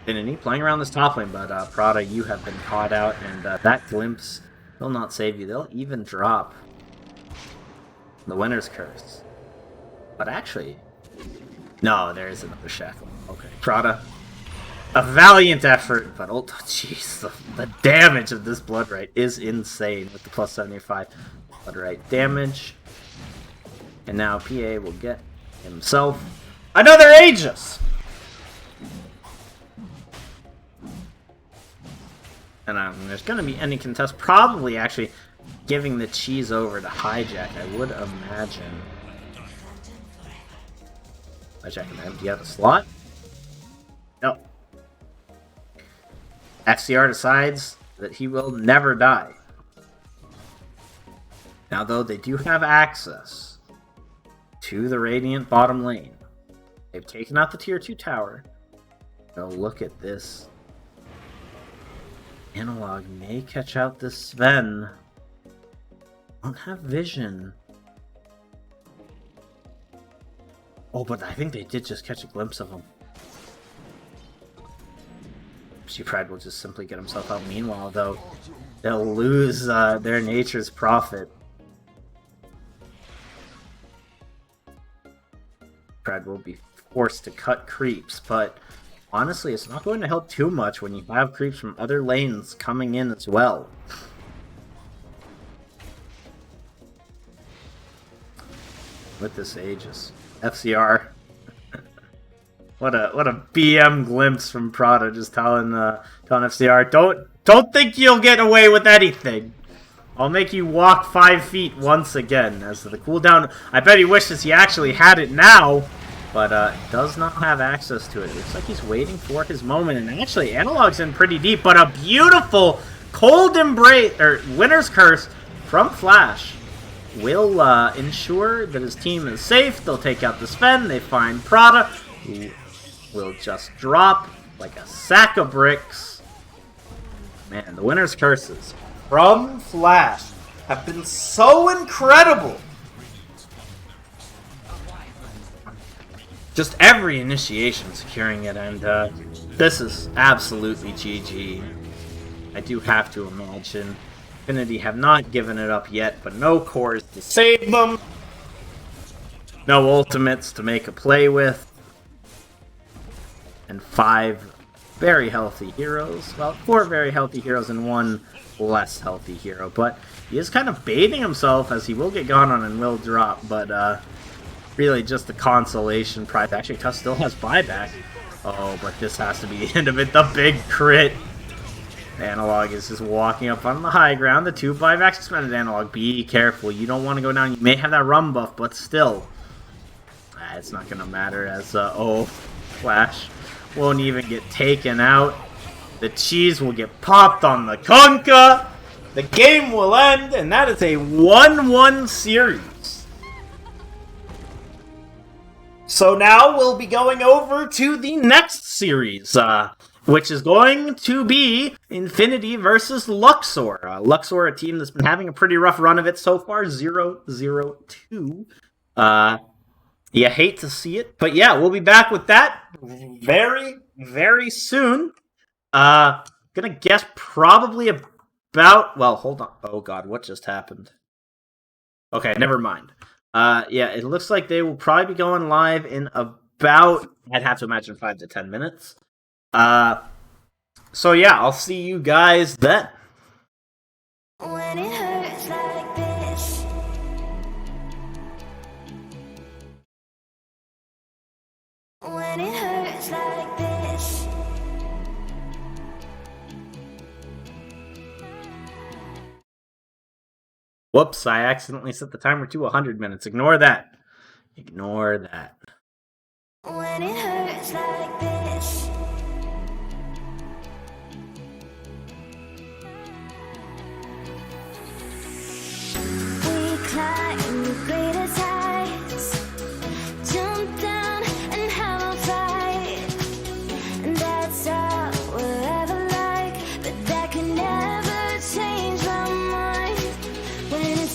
Infinity playing around this top lane, but Prada, you have been caught out, and that glimpse will not save you. They'll even drop the Winner's Curse. But actually, no, there is another shackle. Okay, Prada, a valiant effort, but oh jeez, the damage of this Blood Right is insane with the plus 75 Blood Right damage. And now PA will get himself another Aegis! And there's going to be any contest, probably actually giving the cheese over to Hijack, I would imagine. Hijack can empty out the slot. No. FCR decides that he will never die. Now, though, they do have access to the Radiant bottom lane. They've taken out the tier 2 tower. Now, look at this. Analog may catch out this Sven. Don't have vision. Oh, but I think they did just catch a glimpse of him. Pride will just simply get himself out. Meanwhile, though, they'll lose their Nature's Prophet. Pride will be forced to cut creeps, but honestly, it's not going to help too much when you have creeps from other lanes coming in as well. With this Aegis. FCR. What a BM glimpse from Prada, just telling FCR, don't think you'll get away with anything. I'll make you walk 5 feet once again. As to the cooldown, I bet he wishes he actually had it now, but does not have access to it. It looks like he's waiting for his moment, and actually Analog's in pretty deep, but a beautiful cold embrace, or Winner's Curse from Flash will ensure that his team is safe. They'll take out the Sven, they find Prada, who will just drop like a sack of bricks. Man, the Winner's Curses from Flash have been so incredible. Just every initiation securing it, and this is absolutely GG. I do have to imagine. Infinity have not given it up yet, but no cores to save them. No ultimates to make a play with. And 5 very healthy heroes. Well, 4 very healthy heroes and 1 less healthy hero. But he is kind of baiting himself, as he will get gone on and will drop. But really just the consolation prize. Actually, Tuss still has buyback. Oh, but this has to be the end of it. The big crit. Analog is just walking up on the high ground. The 2 buybacks expended. Analog, be careful. You don't want to go down. You may have that rum buff, but still. It's not going to matter as, oh, Flash won't even get taken out. The cheese will get popped on the Conka. The game will end, and that is a 1-1 series. So now we'll be going over to the next series, which is going to be Infinity versus Luxor. Luxor, a team that's been having a pretty rough run of it so far, 0-0-2. You hate to see it, but yeah, we'll be back with that very, very soon. Gonna guess probably about, well, hold on. Oh god, what just happened? Okay, never mind. Yeah, it looks like they will probably be going live in about, I'd have to imagine 5 to 10 minutes. So yeah, I'll see you guys then. When it hurts like this, when it hurts like this, Whoops, I accidentally set the timer to 100 minutes. Ignore that. Ignore that. when it hurts like this. We climb the greatest heights, jump down and have a fight, and that's all we'll ever like, but that can never change my mind. When it's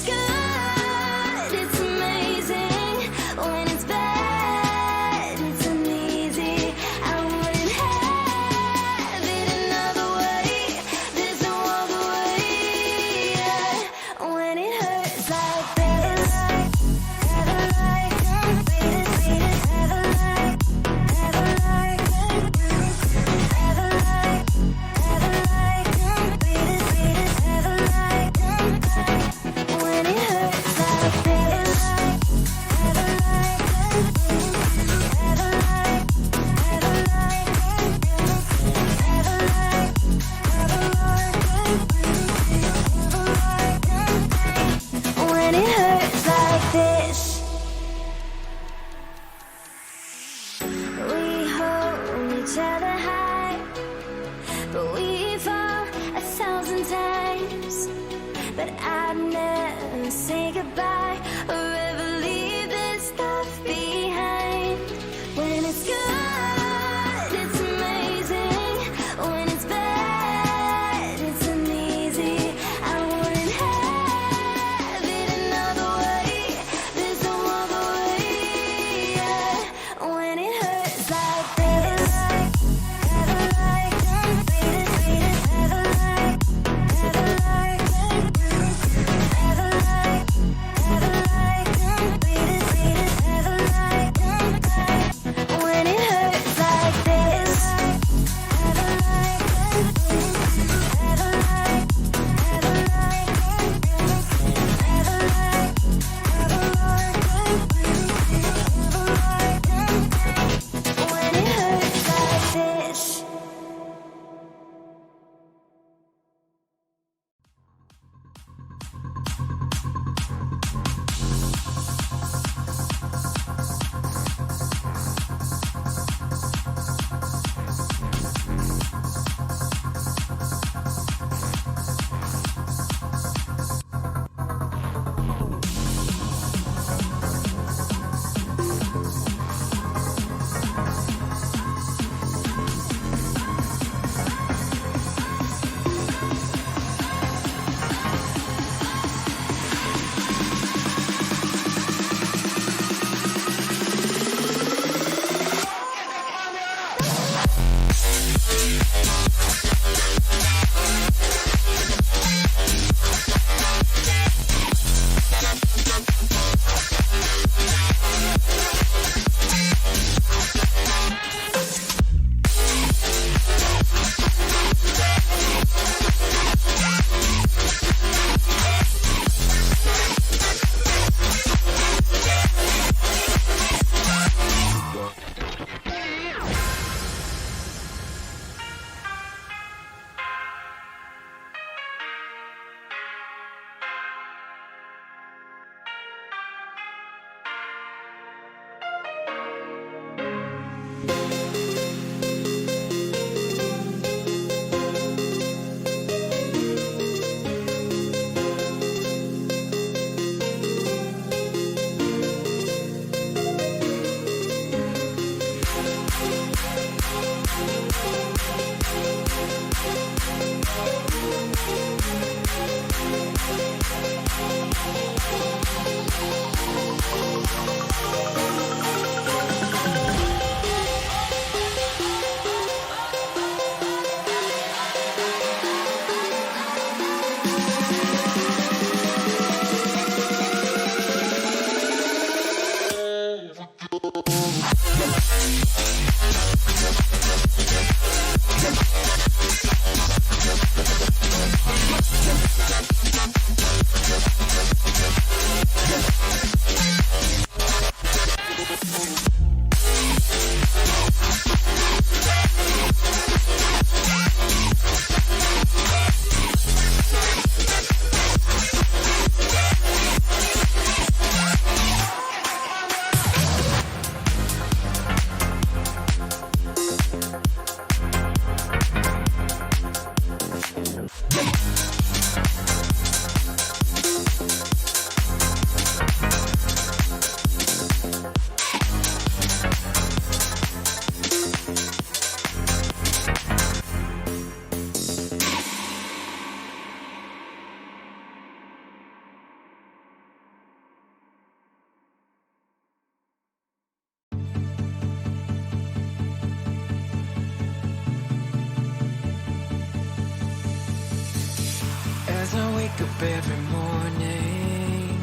wake up every morning,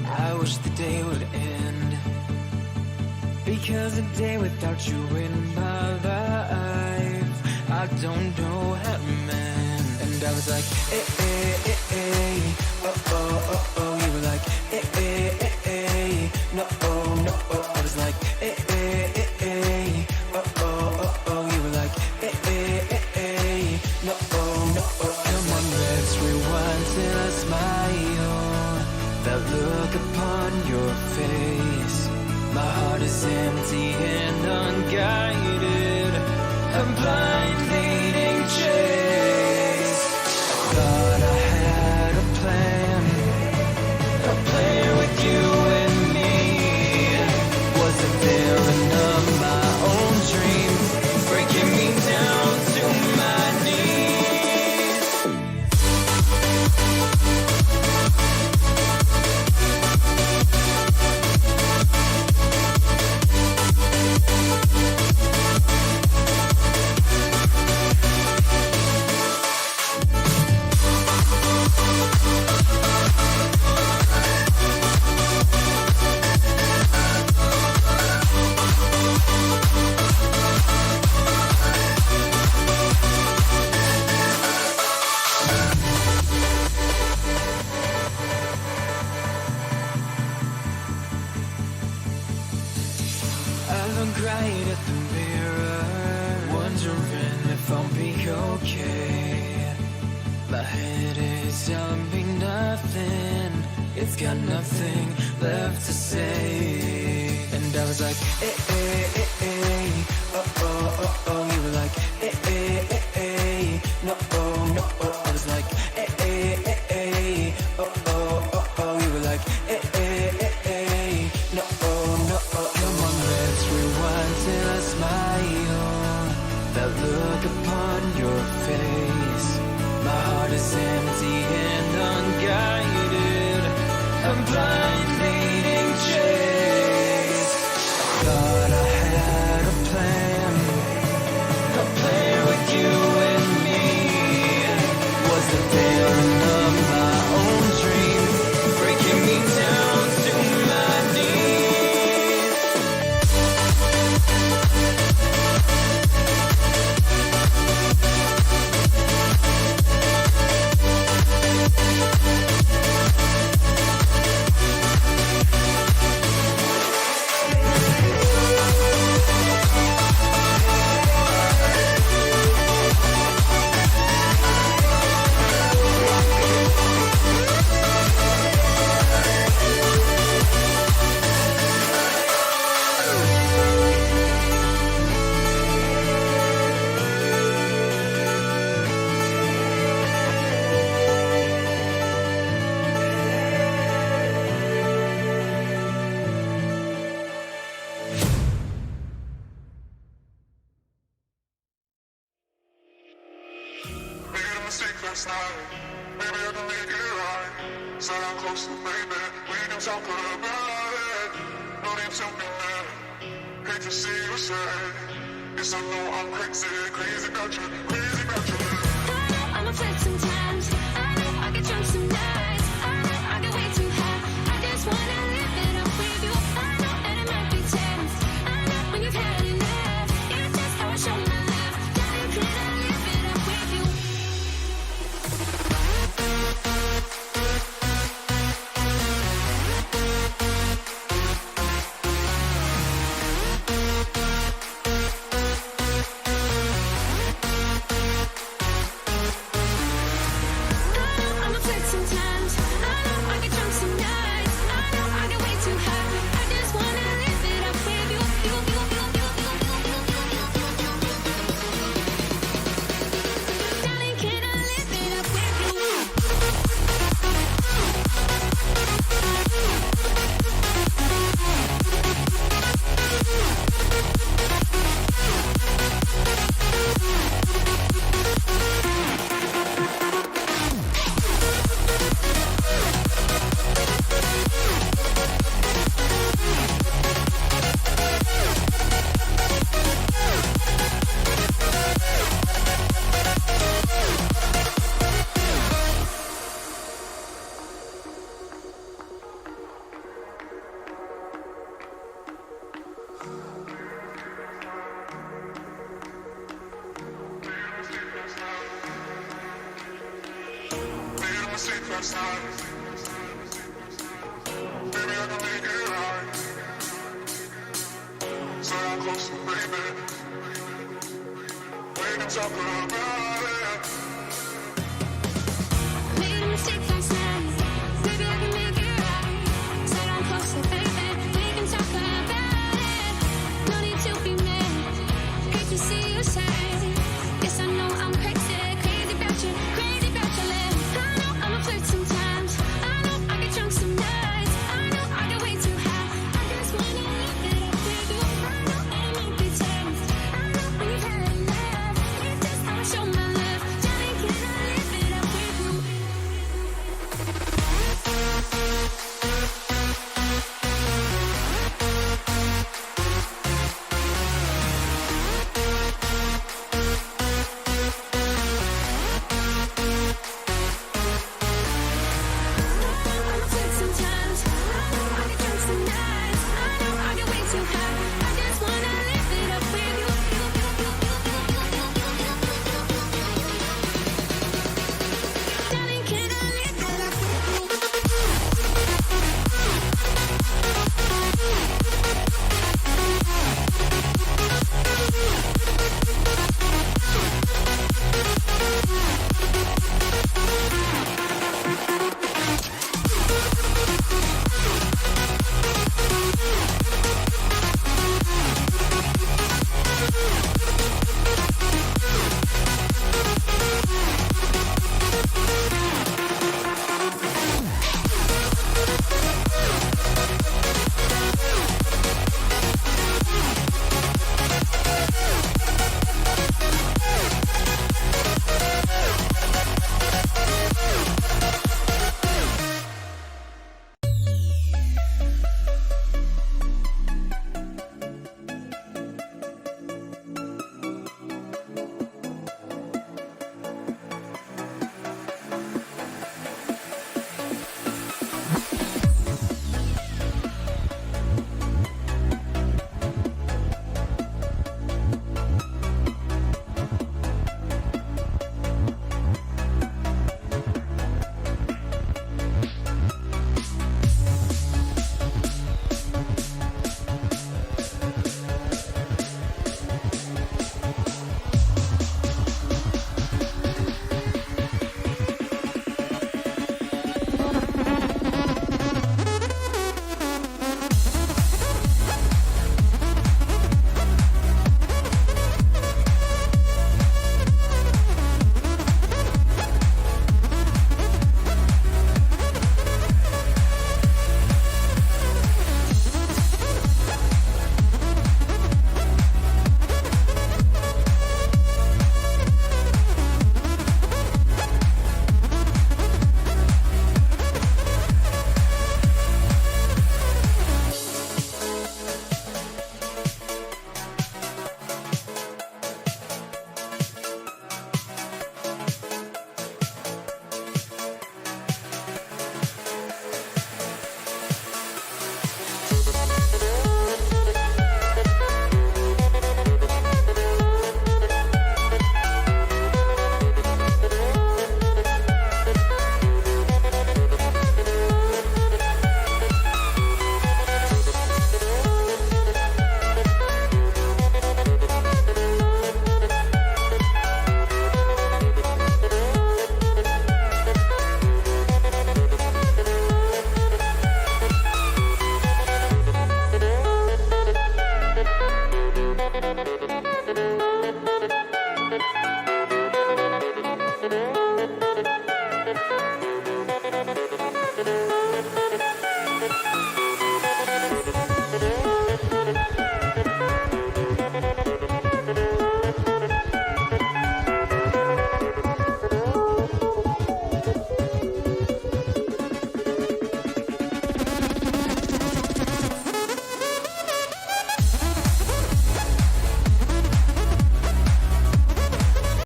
I wish the day would end. Because a day without you in my life, I don't know how to mend. And I was like, eh, eh, eh, eh, oh, oh, oh, oh. You were like, eh, eh, eh, eh, no, oh, no, oh. I was like, eh, eh, eh, eh, oh, oh, oh, oh. You were like, eh, eh, eh, eh, no, oh, no, oh. Come on, let's rewind till I smile. That look upon your face. My heart is empty and unguided. I'm blind leading chase. Thought I had a plan with you and me. Wasn't there enough my own dreams, breaking me down to my knees. I look right at the mirror, wondering if I'll be okay. My head is telling me nothing, it's got nothing left to say. And I was like, eh, eh, eh, eh, oh, oh, oh, oh. You were like, eh, eh, eh, eh, no, oh, no, oh. I was like, eh, eh, eh, eh, oh, oh, oh, oh. You were like, eh, eh, eh, eh, no, oh, no, oh. Come on, let's rewind till I smile. That look upon your face. My heart is empty and unguided. I'm blind leading chase. Thought I had a plan with you and me. Wasn't there enough my own dreams, breaking me down to my knees. Made a mistake last night. Maybe I can make it right. Said I'm close to baby. We can talk about it. No need to be mad. Hate to see you sad. Yes, I know I'm crazy, crazy about you, crazy about you. I'm a flirt sometimes. I get drunk some nights. I get way too high. I just wanna live it up with you. I know that it might be tense. I know when you've had enough. It's just how I show my love. Gotta could I live it up with you? closer, baby. We can talk about it. Made a mistake last night. Maybe I can make it right. Sit down closer, baby. We can talk about it. No need to be mad. Hate to see you sad. Yes, I know I'm crazy, crazy about you, crazy about your lips. I know I'm a flirt sometimes. I know I get drunk some nights. I know I get way too high. I just wanna live it up with you. I know it might be tense. I know when you've had enough. It's just how I show my love. Johnny, can I live it up with you? I'm a flirt sometimes. I know I get drunk some nights.